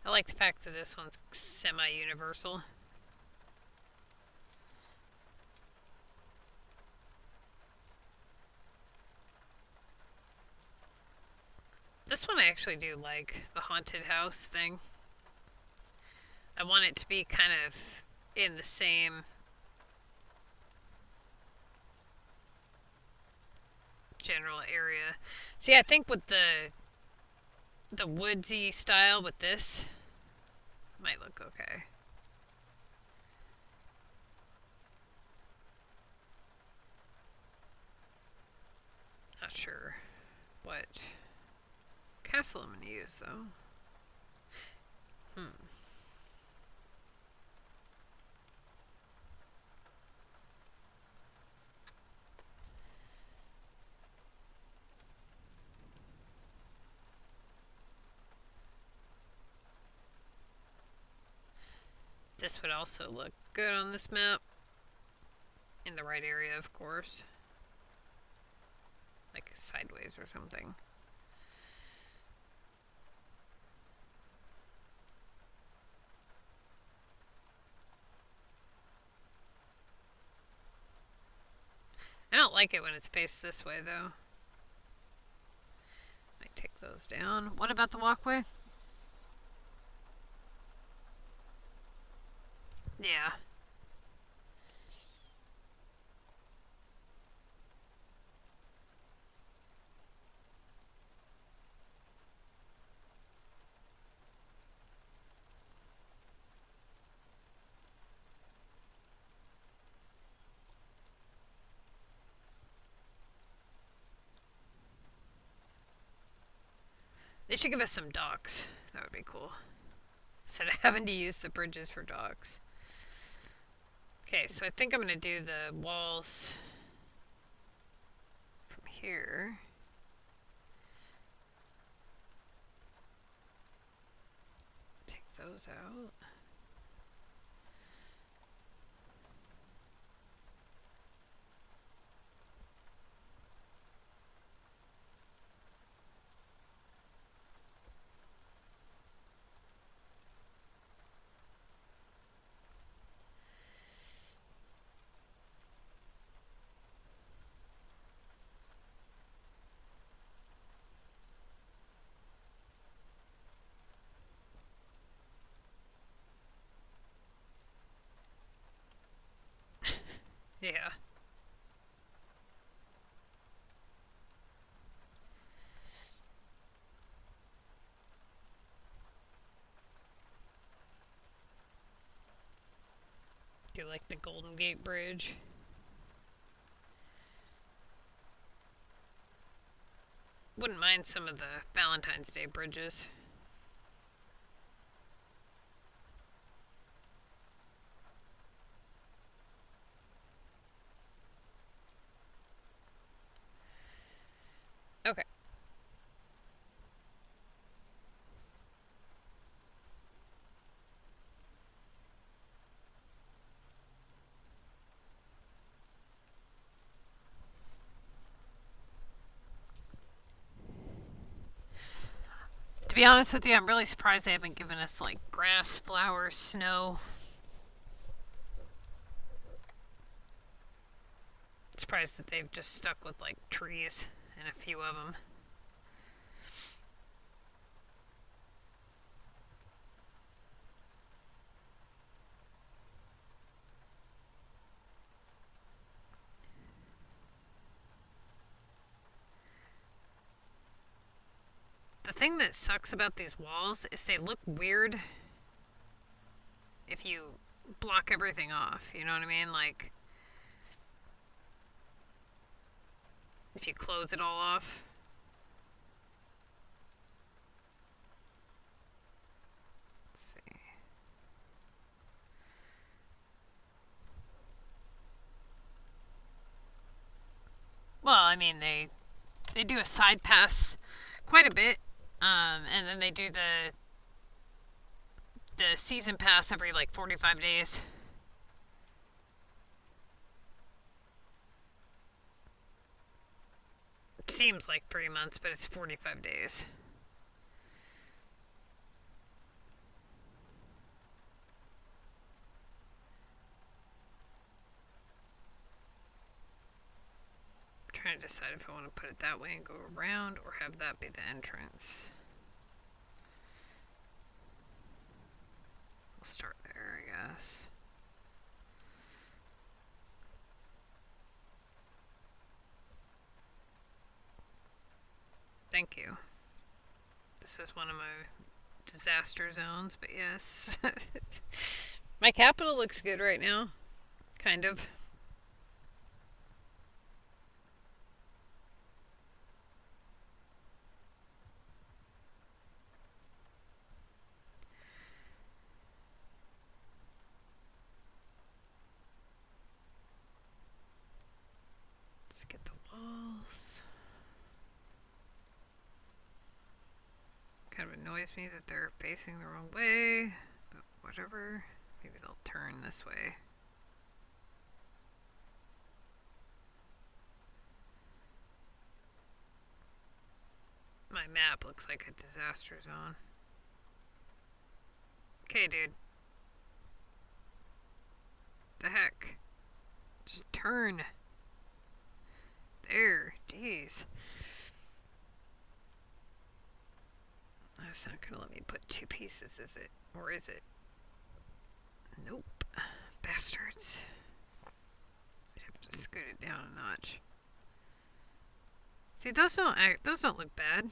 I like the fact that this one's semi-universal. This one I actually do like, the haunted house thing. I want it to be kind of in the same general area. See, I think with the woodsy style with this might look okay. what castle I'm going to use, though. This would also look good on this map. In the right area, of course. Like sideways or something. I don't like it when it's faced this way, though. Might take those down. What about the walkway? Yeah. They should give us some docks. That would be cool. Instead of having to use the bridges for docks. Okay, so I think I'm going to do the walls from here. Take those out. Yeah. Do like the Golden Gate Bridge. Wouldn't mind some of the Valentine's Day bridges. Okay. To be honest with you, I'm really surprised they haven't given us like grass, flowers, snow. Surprised that they've just stuck with like trees and a few of them. The thing that sucks about these walls is they look weird if you block everything off. You know what I mean? Like, if you close it all off. Let's see. Well, I mean, they do a side pass quite a bit, and then they do the season pass every like 45 days. It seems like 3 months, but it's 45 days. I'm trying to decide if I want to put it that way and go around or have that be the entrance. We'll start there, I guess. Thank you. This is one of my disaster zones, but yes. My capital looks good right now. Kind of. Let's get the walls. Kind of annoys me that they're facing the wrong way, but whatever. Maybe they'll turn this way. My map looks like a disaster zone. Okay, dude. The heck? Just turn. There. Jeez. That's not gonna let me put two pieces, is it? Or is it? Nope. Bastards. I'd have to scoot it down a notch. See, those don't look bad.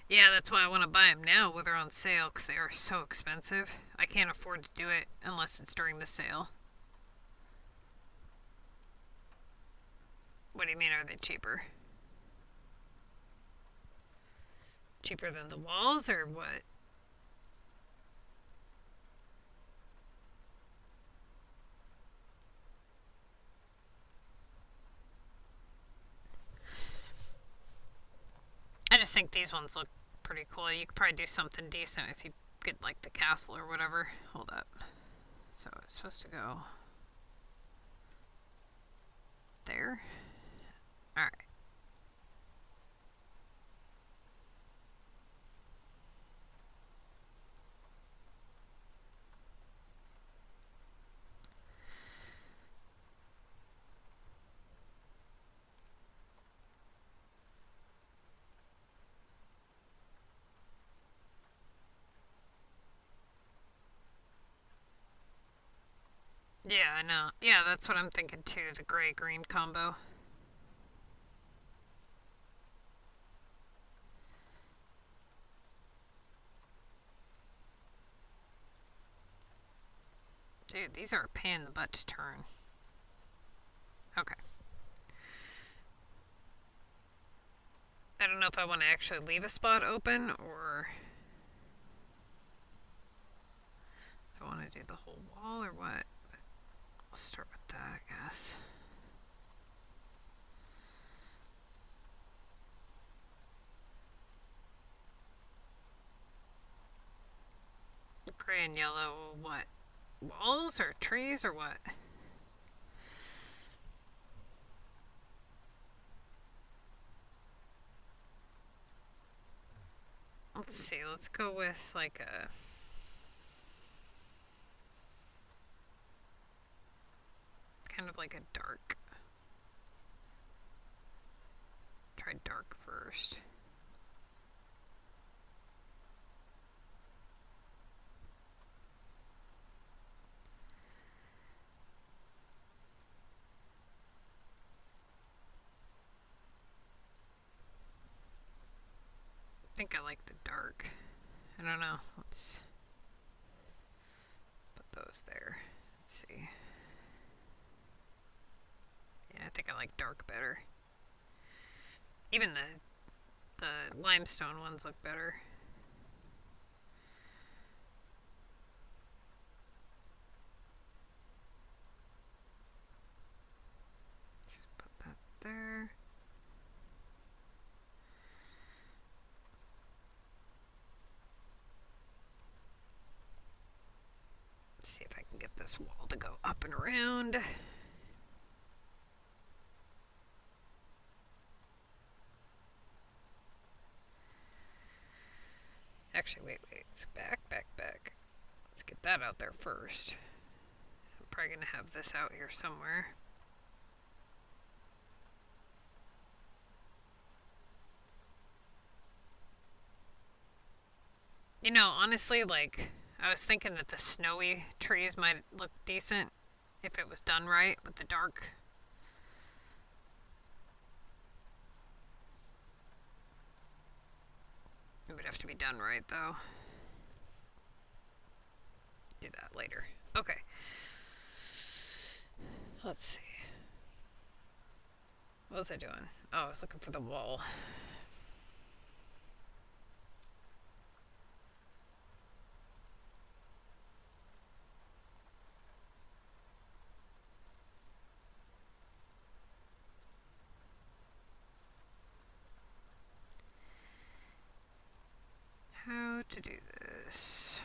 Yeah, that's why I want to buy them now when they're on sale, because they are so expensive. I can't afford to do it unless it's during the sale. What do you mean, are they cheaper? Cheaper than the walls, or what? I just think these ones look pretty cool. You could probably do something decent if you get like the castle or whatever. Hold up. So it's supposed to go there. Alright. Yeah, I know. Yeah, that's what I'm thinking too, the gray-green combo. Dude, these are a pain in the butt to turn. Okay. I don't know if I want to actually leave a spot open or if I want to do the whole wall or what. But I'll start with that, I guess. Gray and yellow, what? Walls or trees or what? Let's see, let's go with like a... kind of like a dark. Try dark first. I think I like the dark. I don't know. Let's put those there. Let's see. Yeah, I think I like dark better. Even the limestone ones look better. Let's put that there. Let's see if I can get this wall to go up and around. Actually, wait. It's back. Let's get that out there first. So I'm probably going to have this out here somewhere. You know, honestly, like, I was thinking that the snowy trees might look decent if it was done right with the dark. to be done right, though. Do that later. Okay. Let's see. What was I doing? Oh, I was looking for the wall. How to do this.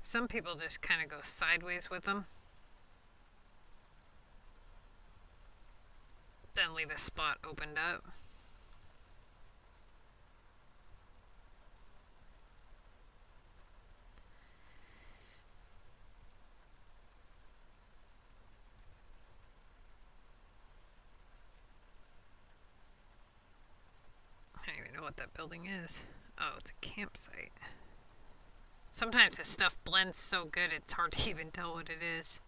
Some people just kind of go sideways with them. Then leave a spot opened up. I don't even know what that building is. Oh, it's a campsite. Sometimes this stuff blends so good it's hard to even tell what it is.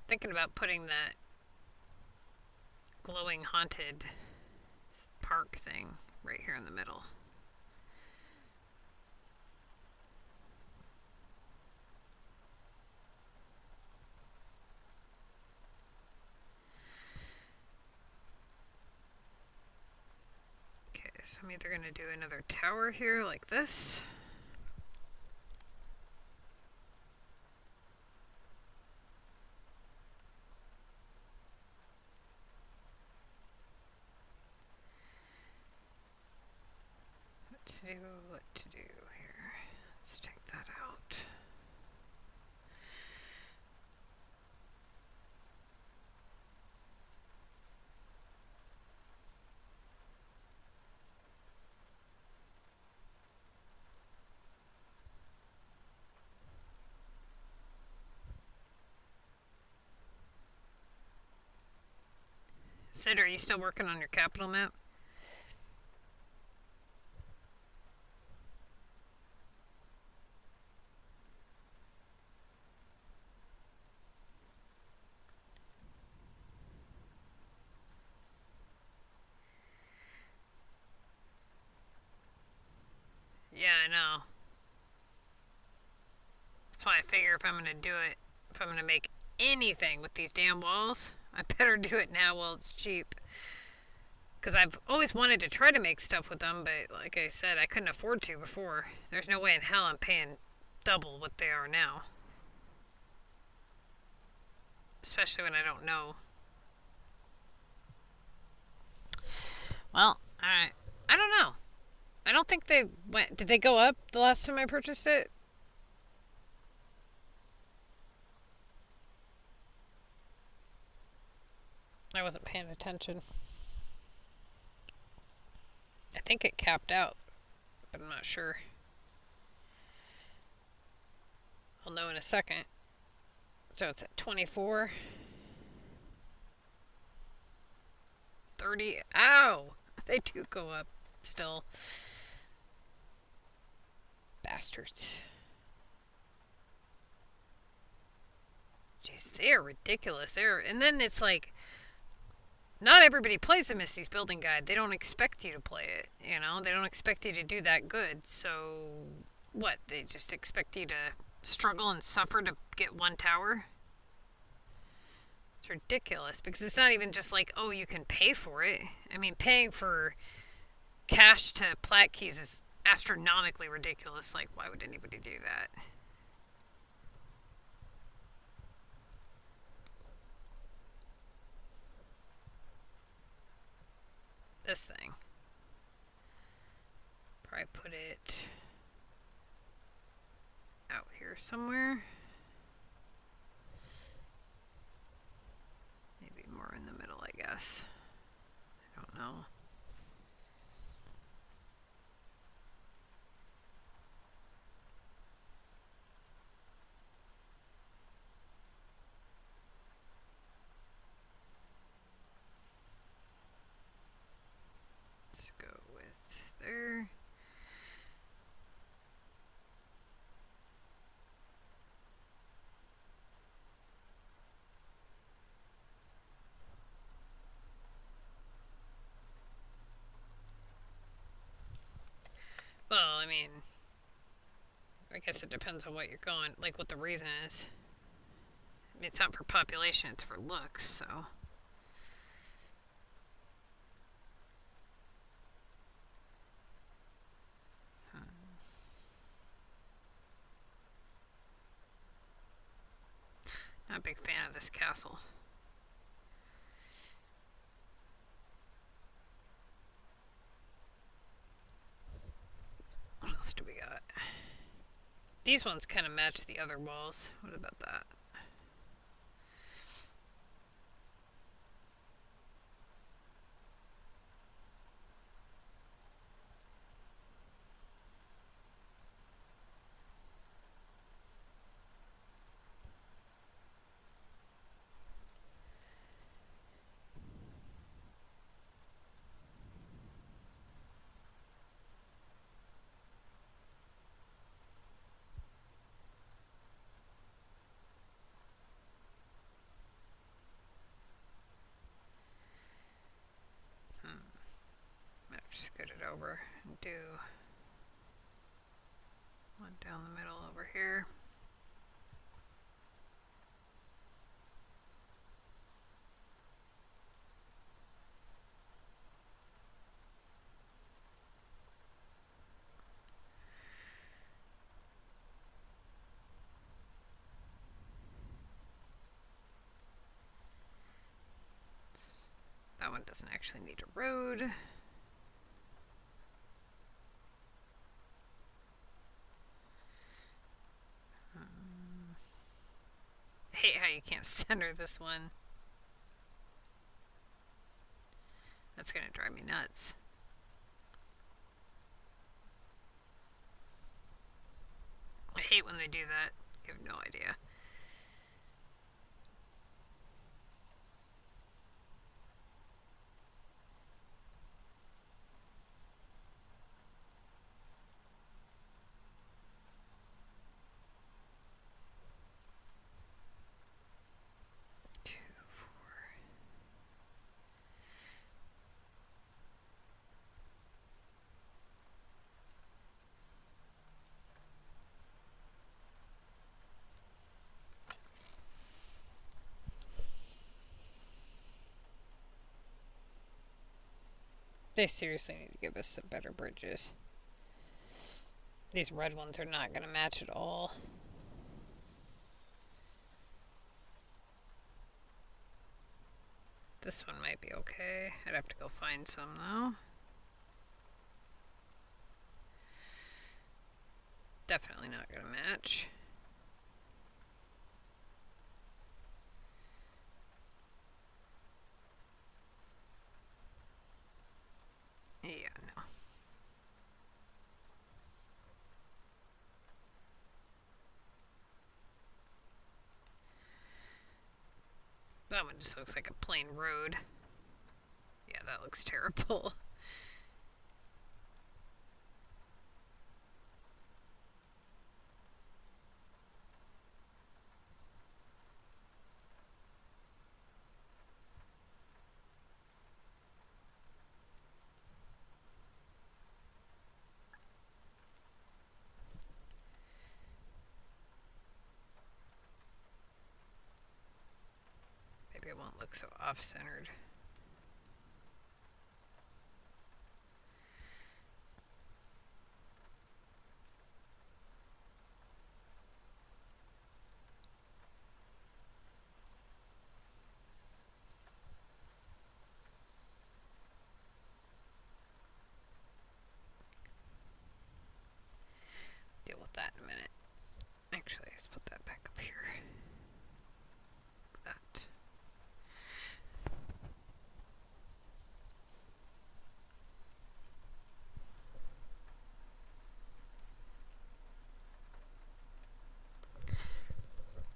Thinking about putting that glowing haunted park thing right here in the middle. Okay, so I'm either going to do another tower here like this. What to do here. Let's take that out. Sid, are you still working on your capital map? Yeah, I know. That's why I figure if I'm going to do it, if I'm going to make anything with these damn walls, I better do it now while it's cheap. Because I've always wanted to try to make stuff with them, but like I said, I couldn't afford to before. There's no way in hell I'm paying double what they are now. Especially when I don't know. Well, alright. I don't know. I don't think they went... Did they go up the last time I purchased it? I wasn't paying attention. I think it capped out, but I'm not sure. I'll know in a second. So it's at 24. 30. Ow! They do go up still. Bastards. Jeez, they're ridiculous. And then it's like, not everybody plays the Missy's Building Guide. They don't expect you to play it, you know? They don't expect you to do that good. So, what? They just expect you to struggle and suffer to get one tower? It's ridiculous because it's not even just like, oh, you can pay for it. I mean, paying for cash to plat keys is astronomically ridiculous. Like, why would anybody do that? This thing. Probably put it out here somewhere. Maybe more in the middle, I guess. I don't know. Let's go with there. Well, I mean, I guess it depends on what you're going, like what the reason is. I mean, it's not for population, it's for looks, so. Not a big fan of this castle. What else do we got? These ones kind of match the other walls. What about that? Might just scoot it over and do one down the middle over here. That one doesn't actually need a road. I hate how you can't center this one. That's gonna drive me nuts. I hate when they do that. You have no idea. They seriously need to give us some better bridges. These red ones are not going to match at all. This one might be okay. I'd have to go find some though. Definitely not going to match. Yeah, no. That one just looks like a plain road. Yeah, that looks terrible. Maybe looks so off-centered. Deal with that in a minute. Actually, let's put that back up here. That.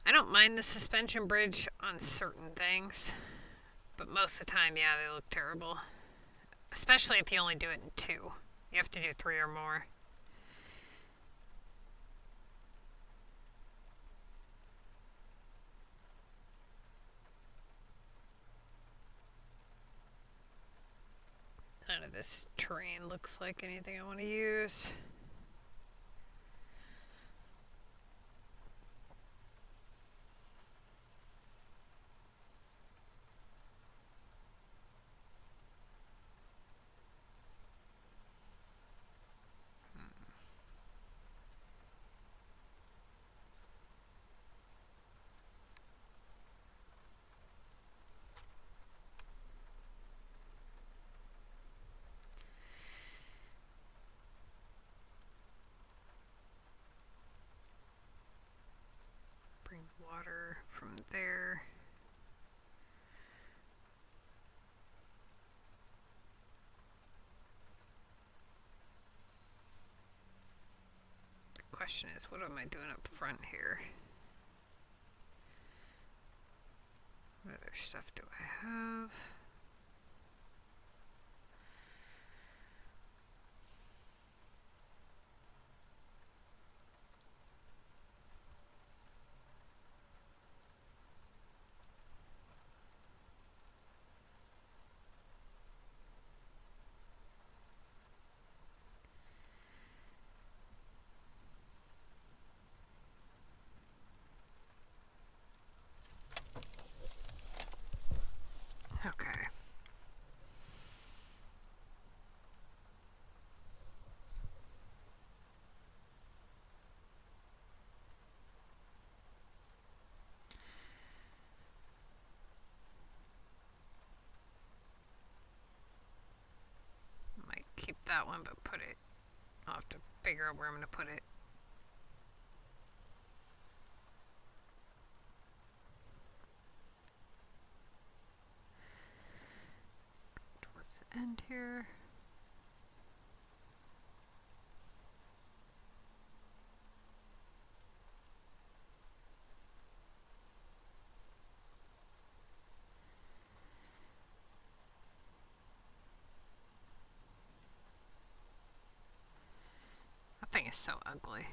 I don't mind the suspension bridge on certain things, but most of the time, yeah, they look terrible. Especially if you only do it in 2. You have to do 3 or more. None of this terrain looks like anything I want to use. Bring water from there. The question is, what am I doing up front here? What other stuff do I have? Okay. Might keep that one, but put it. I'll have to figure out where I'm going to put it. Towards the end here. That thing is so ugly.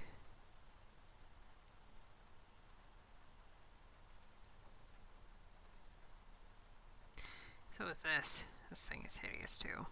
So is this. This thing is hideous too.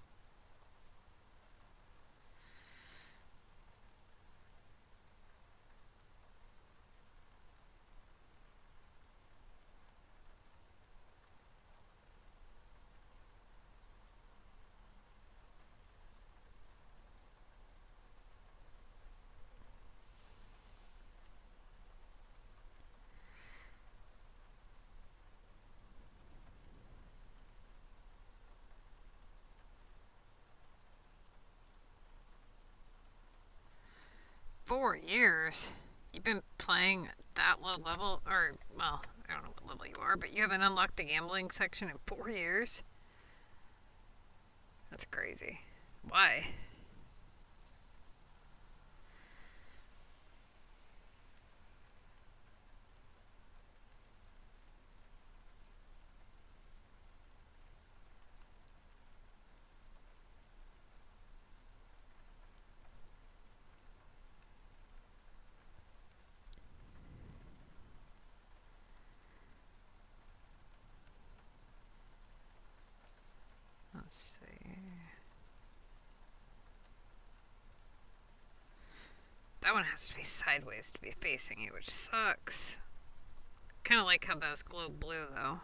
$4 years? You've been playing that low level? Or, well, I don't know what level you are, but you haven't unlocked the gambling section in 4 years? That's crazy. Why? Let's see. That one has to be sideways to be facing you, which sucks. Kind of like how those glow blue, though.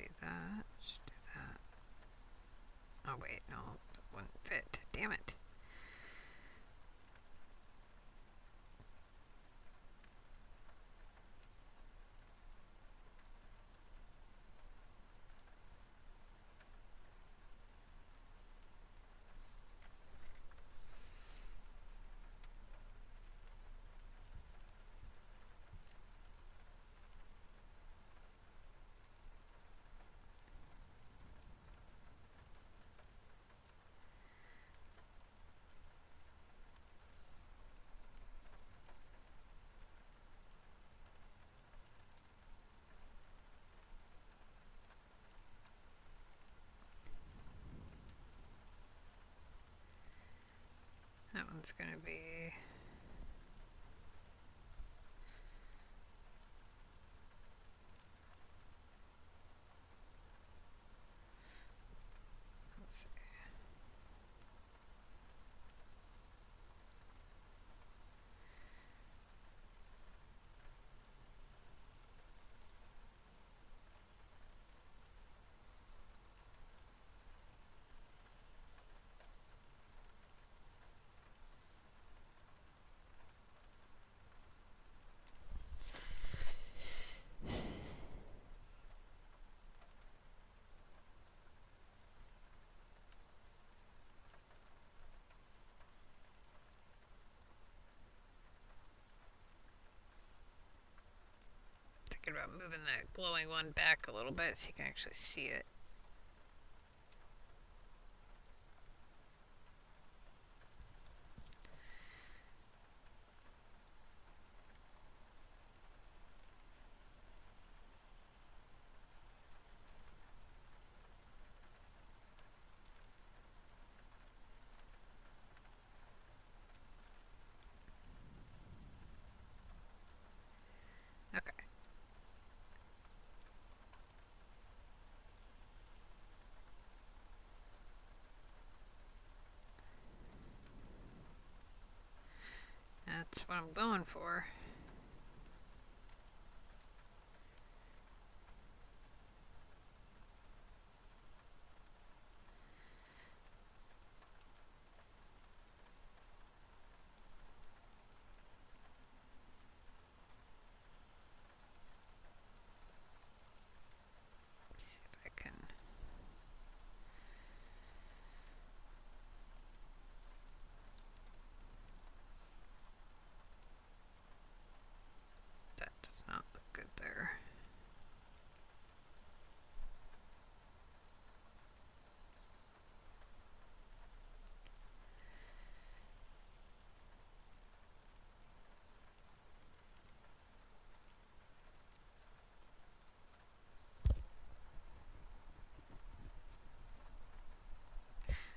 see that. Let's do that. Oh wait, no, that wouldn't fit. Damn it. That one's going to be... Let's see. Thinking about moving that glowing one back a little bit so you can actually see it. Okay. That's what I'm going for. See if I can... That does not look good there.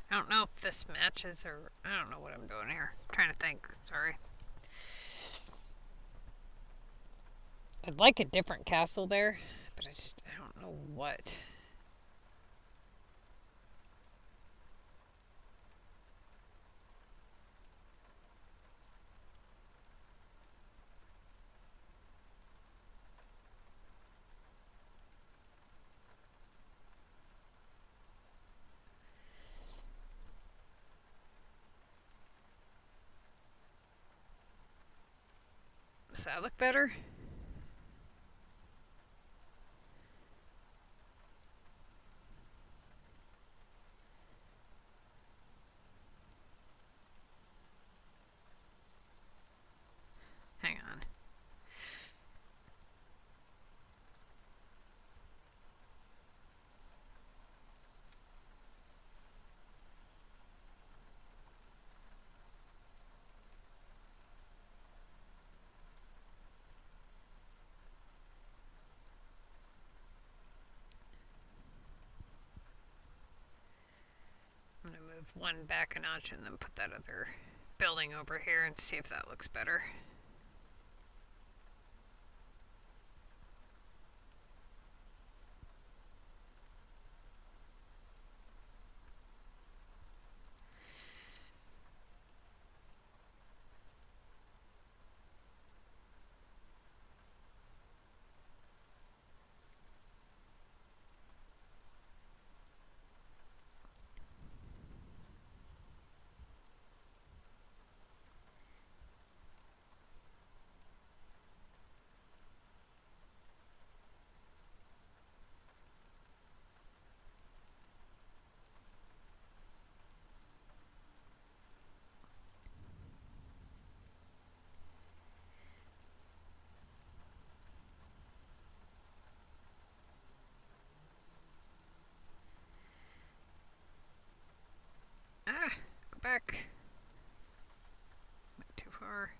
I don't know if this matches or... I don't know what I'm doing here. I'm trying to think. Sorry. I'd like a different castle there, but I don't know what. Does that look better? Hang on. I'm going to move one back a notch and then put that other building over here and see if that looks better. back. Not too far.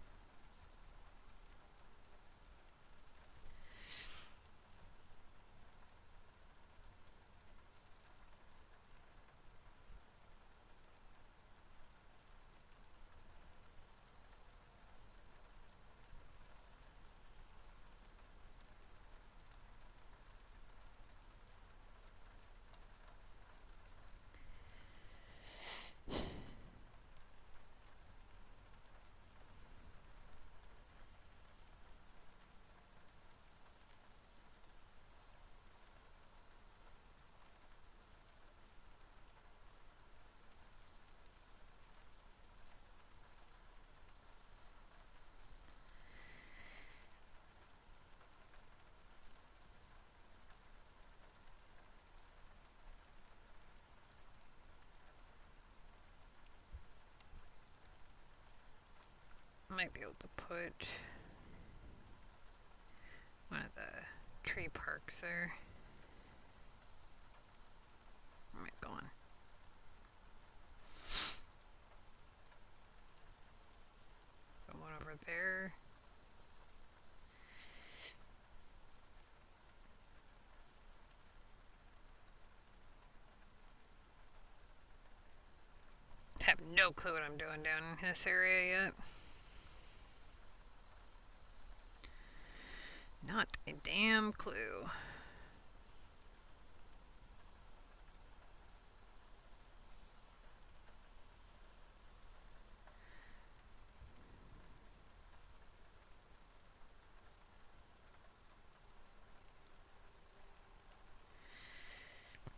Might be able to put one of the tree parks there. Where am I going? Put one over there. Have no clue what I'm doing down in this area yet. Not a damn clue.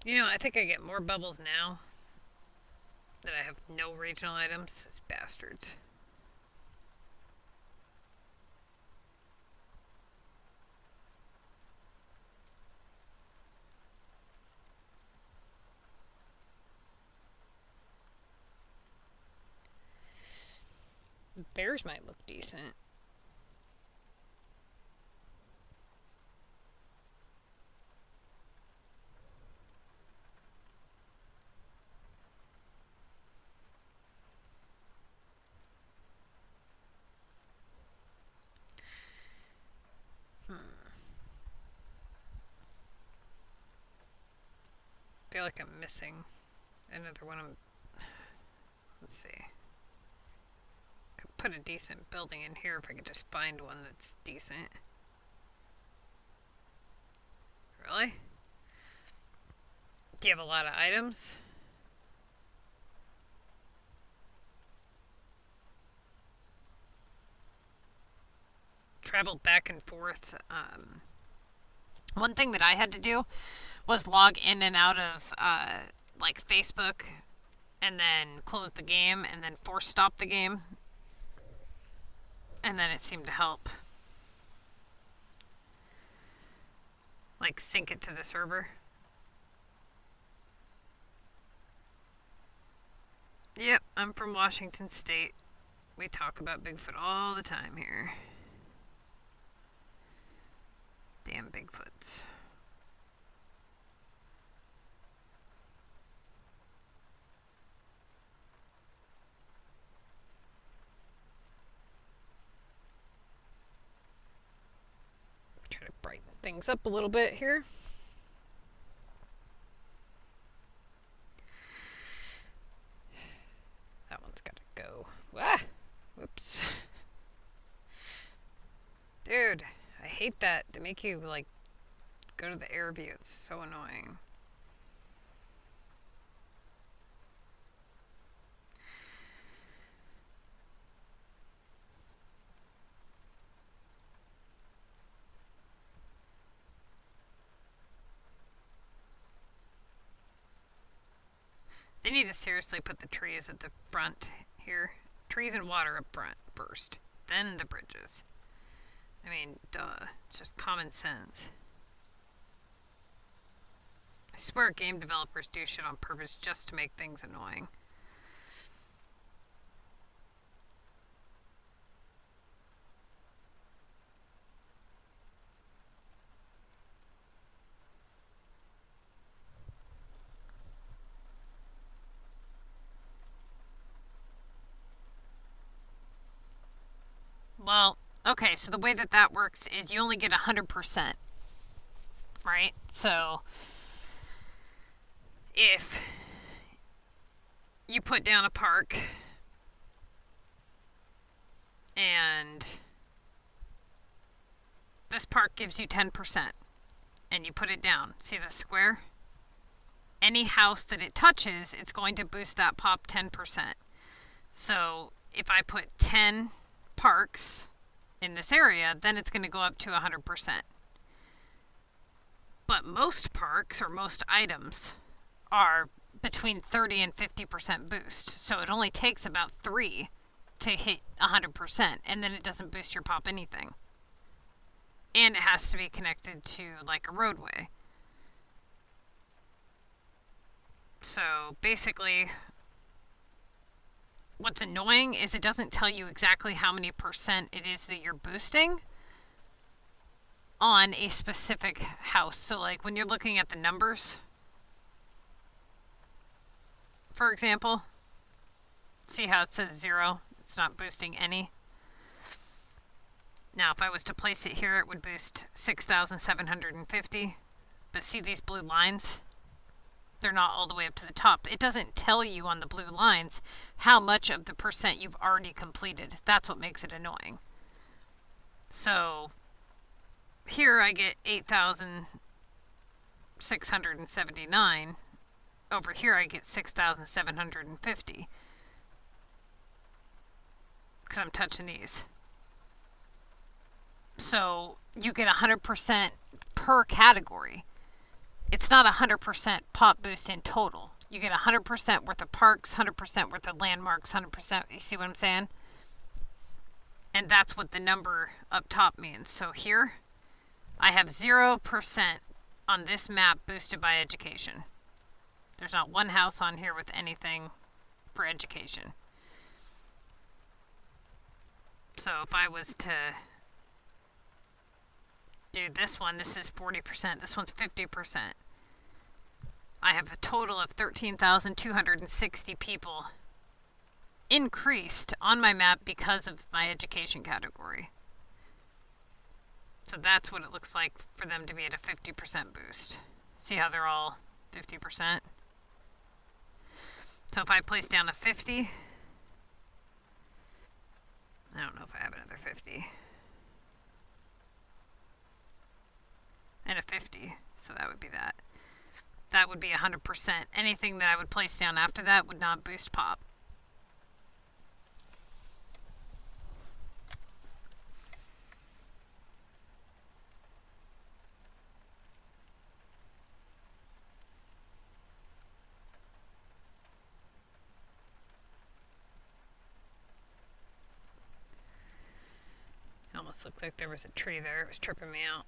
You know, I think I get more bubbles now that I have no regional items. Those bastards. Bears might look decent. I feel like I'm missing another one of... Let's see. Could put a decent building in here if I could just find one that's decent. Really? Do you have a lot of items? Traveled back and forth. One thing that I had to do was log in and out of like Facebook and then close the game and then force stop the game. And then it seemed to help. Like sync it to the server. Yep, I'm from Washington State. We talk about Bigfoot all the time here. Damn Bigfoots. Try to brighten things up a little bit here. That one's gotta go. Ah! Whoops. Dude, I hate that. They make you, like, go to the air view. It's so annoying. They need to seriously put the trees at the front here. Trees and water up front first. Then the bridges. I mean, duh. It's just common sense. I swear game developers do shit on purpose just to make things annoying. Well, okay, so the way that works is you only get 100%, right? So if you put down a park and this park gives you 10% and you put it down, see the square? Any house that it touches, it's going to boost that pop 10%. So if I put 10 parks in this area, then it's going to go up to 100%. But most parks or most items are between 30 and 50% boost. So it only takes about 3 to hit 100%, and then it doesn't boost your pop anything. And it has to be connected to like a roadway. So basically, what's annoying is it doesn't tell you exactly how many percent it is that you're boosting on a specific house. So like when you're looking at the numbers, for example, see how it says 0? It's not boosting any. Now if I was to place it here, it would boost 6,750. But see these blue lines? They're not all the way up to the top. It doesn't tell you on the blue lines how much of the percent you've already completed. That's what makes it annoying. So here I get 8,679. Over here I get 6,750. Because I'm touching these. So you get 100% per category. It's not 100% pop boost in total. You get 100% worth of parks, 100% worth of landmarks, 100%. You see what I'm saying? And that's what the number up top means. So here, I have 0% on this map boosted by education. There's not one house on here with anything for education. So if I was to do this one, this is 40%, this one's 50%. I have a total of 13,260 people increased on my map because of my education category. So that's what it looks like for them to be at a 50% boost. See how they're all 50%? So if I place down a 50, I don't know if I have another 50. And a 50, so that would be that. That would be 100%. Anything that I would place down after that would not boost pop. It almost looked like there was a tree there. It was tripping me out.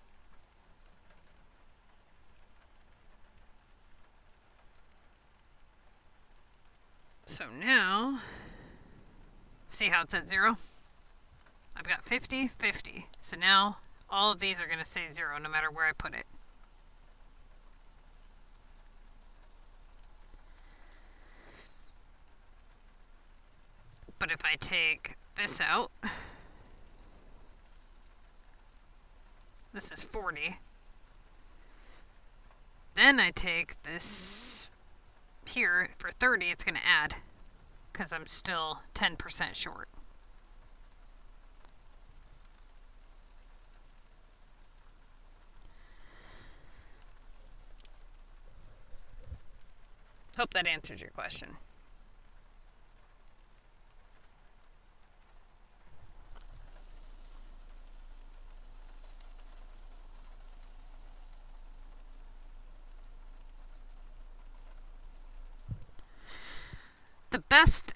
So now, see how it's at 0? I've got 50, 50. So now all of these are going to say 0 no matter where I put it. But if I take this out, this is 40. Then I take this here for 30, it's going to add because I'm still 10% short. Hope that answers your question. The best,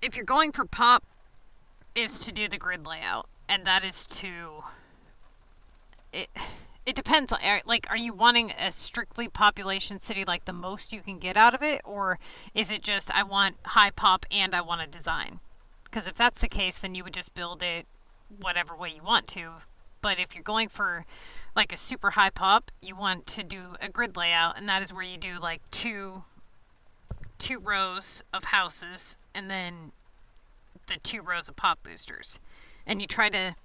if you're going for pop, is to do the grid layout, and that is to, it depends, like, are you wanting a strictly population city, like the most you can get out of it, or is it just, I want high pop and I want a design? Because if that's the case, then you would just build it whatever way you want to. But if you're going for like a super high pop, you want to do a grid layout, and that is where you do like two rows of houses and then the 2 rows of pop boosters. and you try to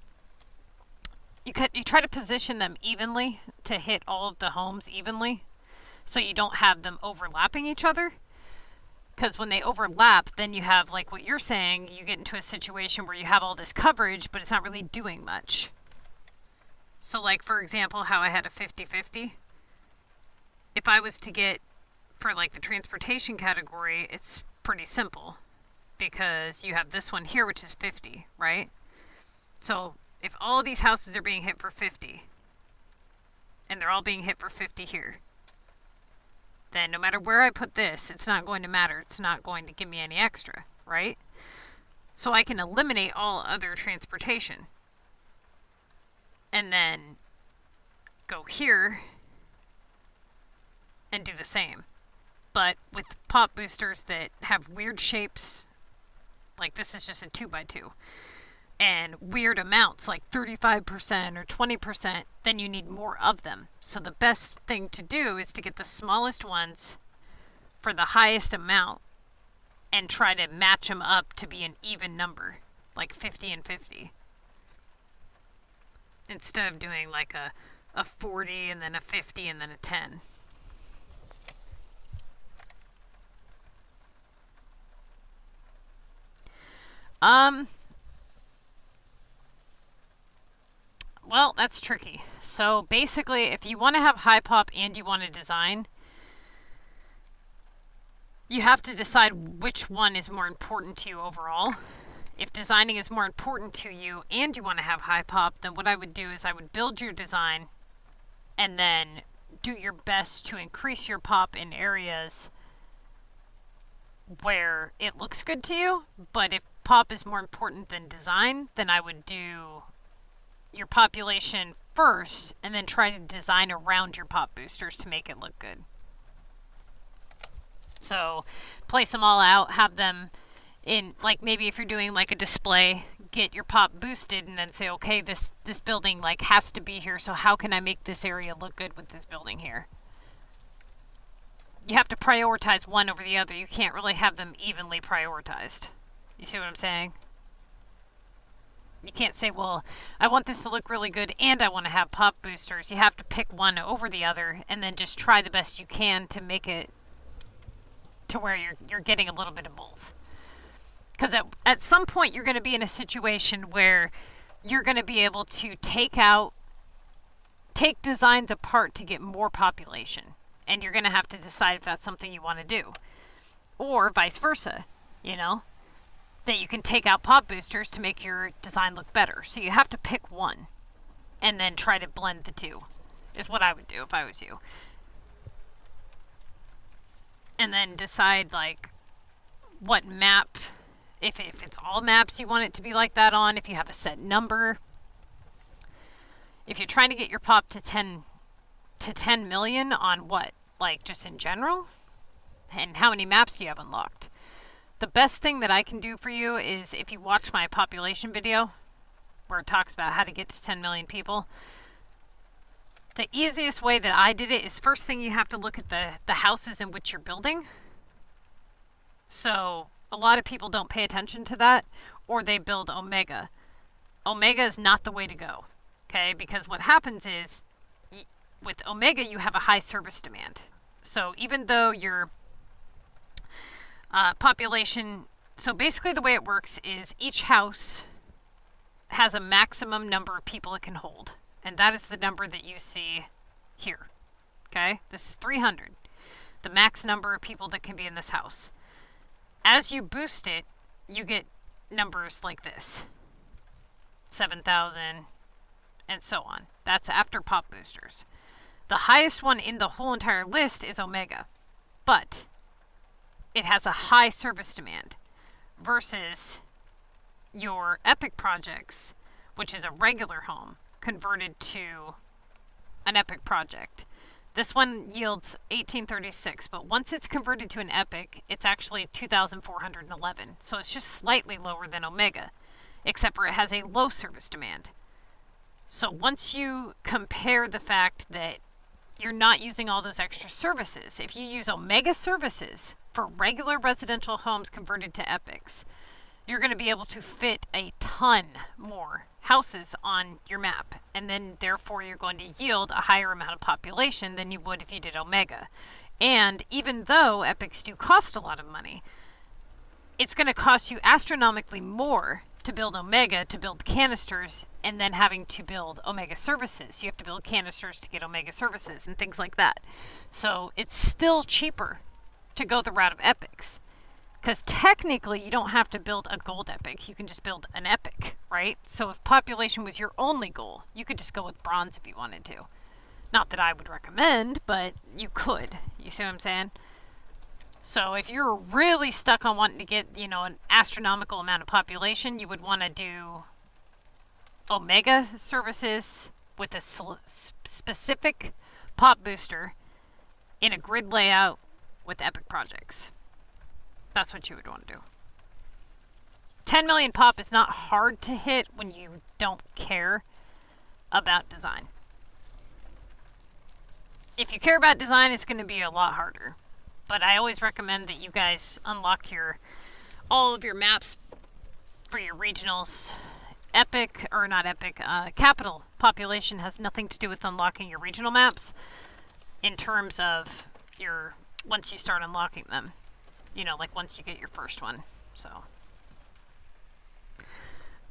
position them evenly to hit all of the homes evenly, so you don't have them overlapping each other. Because when they overlap, then you have, like what you're saying, you get into a situation where you have all this coverage, but it's not really doing much. So like, for example, how I had a 50-50. If I was to get, for like the transportation category, it's pretty simple. Because you have this one here, which is 50, right? So if all of these houses are being hit for 50, and they're all being hit for 50 here, then no matter where I put this, it's not going to matter. It's not going to give me any extra, right? So I can eliminate all other transportation. And then go here and do the same. But with pop boosters that have weird shapes, like this is just a 2x2, and weird amounts like 35% or 20%, then you need more of them. So the best thing to do is to get the smallest ones for the highest amount and try to match them up to be an even number, like 50 and 50. Instead of doing like a 40 and then a 50 and then a 10. Well, that's tricky. So basically, if you want to have high pop and you want to design, you have to decide which one is more important to you overall. If designing is more important to you and you want to have high pop, then what I would do is I would build your design and then do your best to increase your pop in areas where it looks good to you. But if pop is more important than design, then I would do your population first and then try to design around your pop boosters to make it look good. So place them all out, have them in, like maybe if you're doing like a display, get your pop boosted and then say, okay, this building like has to be here, so how can I make this area look good with this building here? You have to prioritize one over the other. You can't really have them evenly prioritized. You see what I'm saying? You can't say, well, I want this to look really good and I want to have pop boosters. You have to pick one over the other and then just try the best you can to make it to where you're getting a little bit of both. Because at some point you're going to be in a situation where you're going to be able to take designs apart to get more population. And you're going to have to decide if that's something you want to do. Or vice versa, you know? That you can take out pop boosters to make your design look better. So you have to pick one and then try to blend the two, is what I would do if I was you. And then decide like what map, if it's all maps you want it to be like that on, if you have a set number. If you're trying to get your pop to 10 million on what? Like just in general? And how many maps do you have unlocked? The best thing that I can do for you is if you watch my population video where it talks about how to get to 10 million people. The easiest way that I did it is first thing you have to look at the houses in which you're building. So a lot of people don't pay attention to that, or they build Omega. Omega is not the way to go, okay? Because what happens is with Omega you have a high service demand. So even though your population, so basically the way it works is each house has a maximum number of people it can hold. And that is the number that you see here. Okay? This is 300. The max number of people that can be in this house. As you boost it, you get numbers like this. 7,000 and so on. That's after pop boosters. The highest one in the whole entire list is Omega. But it has a high service demand versus your epic projects, which is a regular home converted to an epic project. This one yields 1836, but once it's converted to an epic, it's actually 2,411. So it's just slightly lower than Omega, except for it has a low service demand. So once you compare the fact that you're not using all those extra services, if you use Omega services for regular residential homes converted to epics, you're going to be able to fit a ton more houses on your map, and then therefore you're going to yield a higher amount of population than you would if you did Omega. And even though epics do cost a lot of money, it's going to cost you astronomically more to build Omega, to build canisters, and then having to build Omega services. You have to build canisters to get Omega services and things like that. So it's still cheaper to go the route of epics. Because technically you don't have to build a gold epic. You can just build an epic, right? So if population was your only goal, you could just go with bronze if you wanted to. Not that I would recommend, but you could. You see what I'm saying? So if you're really stuck on wanting to get, you know, an astronomical amount of population, you would want to do Omega services with a specific pop booster in a grid layout with epic projects. That's what you would want to do. 10 million pop is not hard to hit when you don't care about design. If you care about design, it's going to be a lot harder. But I always recommend that you guys unlock all of your maps for your regionals. Epic, or not epic, capital population has nothing to do with unlocking your regional maps in terms of once you start unlocking them. You know, like once you get your first one. So.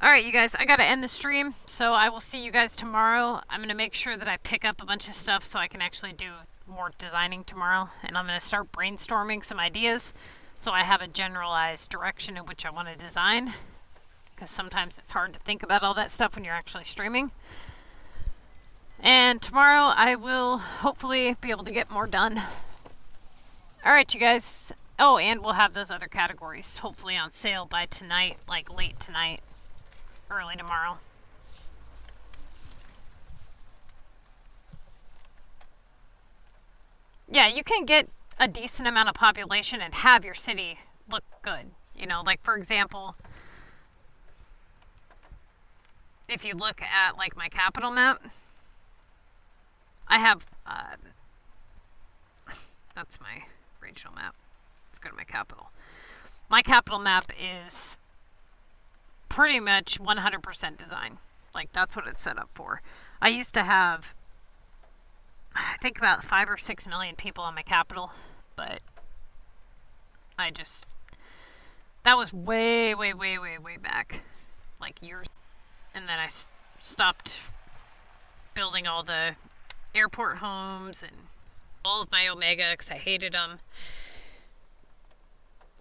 Alright, you guys, I gotta end the stream, so I will see you guys tomorrow. I'm gonna make sure that I pick up a bunch of stuff so I can actually do more designing tomorrow. And I'm gonna start brainstorming some ideas so I have a generalized direction in which I want to design. Because sometimes it's hard to think about all that stuff when you're actually streaming. And tomorrow I will hopefully be able to get more done. Alright, you guys. Oh, and we'll have those other categories hopefully on sale by tonight, like late tonight, early tomorrow. Yeah, you can get a decent amount of population and have your city look good. You know, like for example, if you look at like my capital map, I have, that's my regional map. Let's go to my capital. My capital map is pretty much 100% design. Like that's what it's set up for. I used to have, I think about 5 or 6 million people on my capital, but that was way back, like years. And then I stopped building all the airport homes and all of my Omega because I hated them.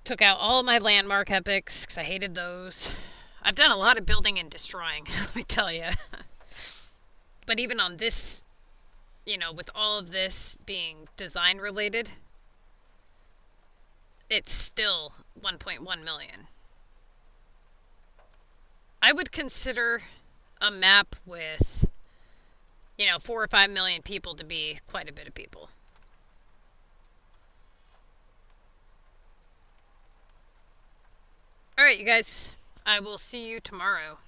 Took out all of my landmark epics because I hated those. I've done a lot of building and destroying, let me tell you. But even on this, you know, with all of this being design related, it's still 1.1 million. I would consider a map with, you know, 4 or 5 million people to be quite a bit of people. Alright, you guys. I will see you tomorrow.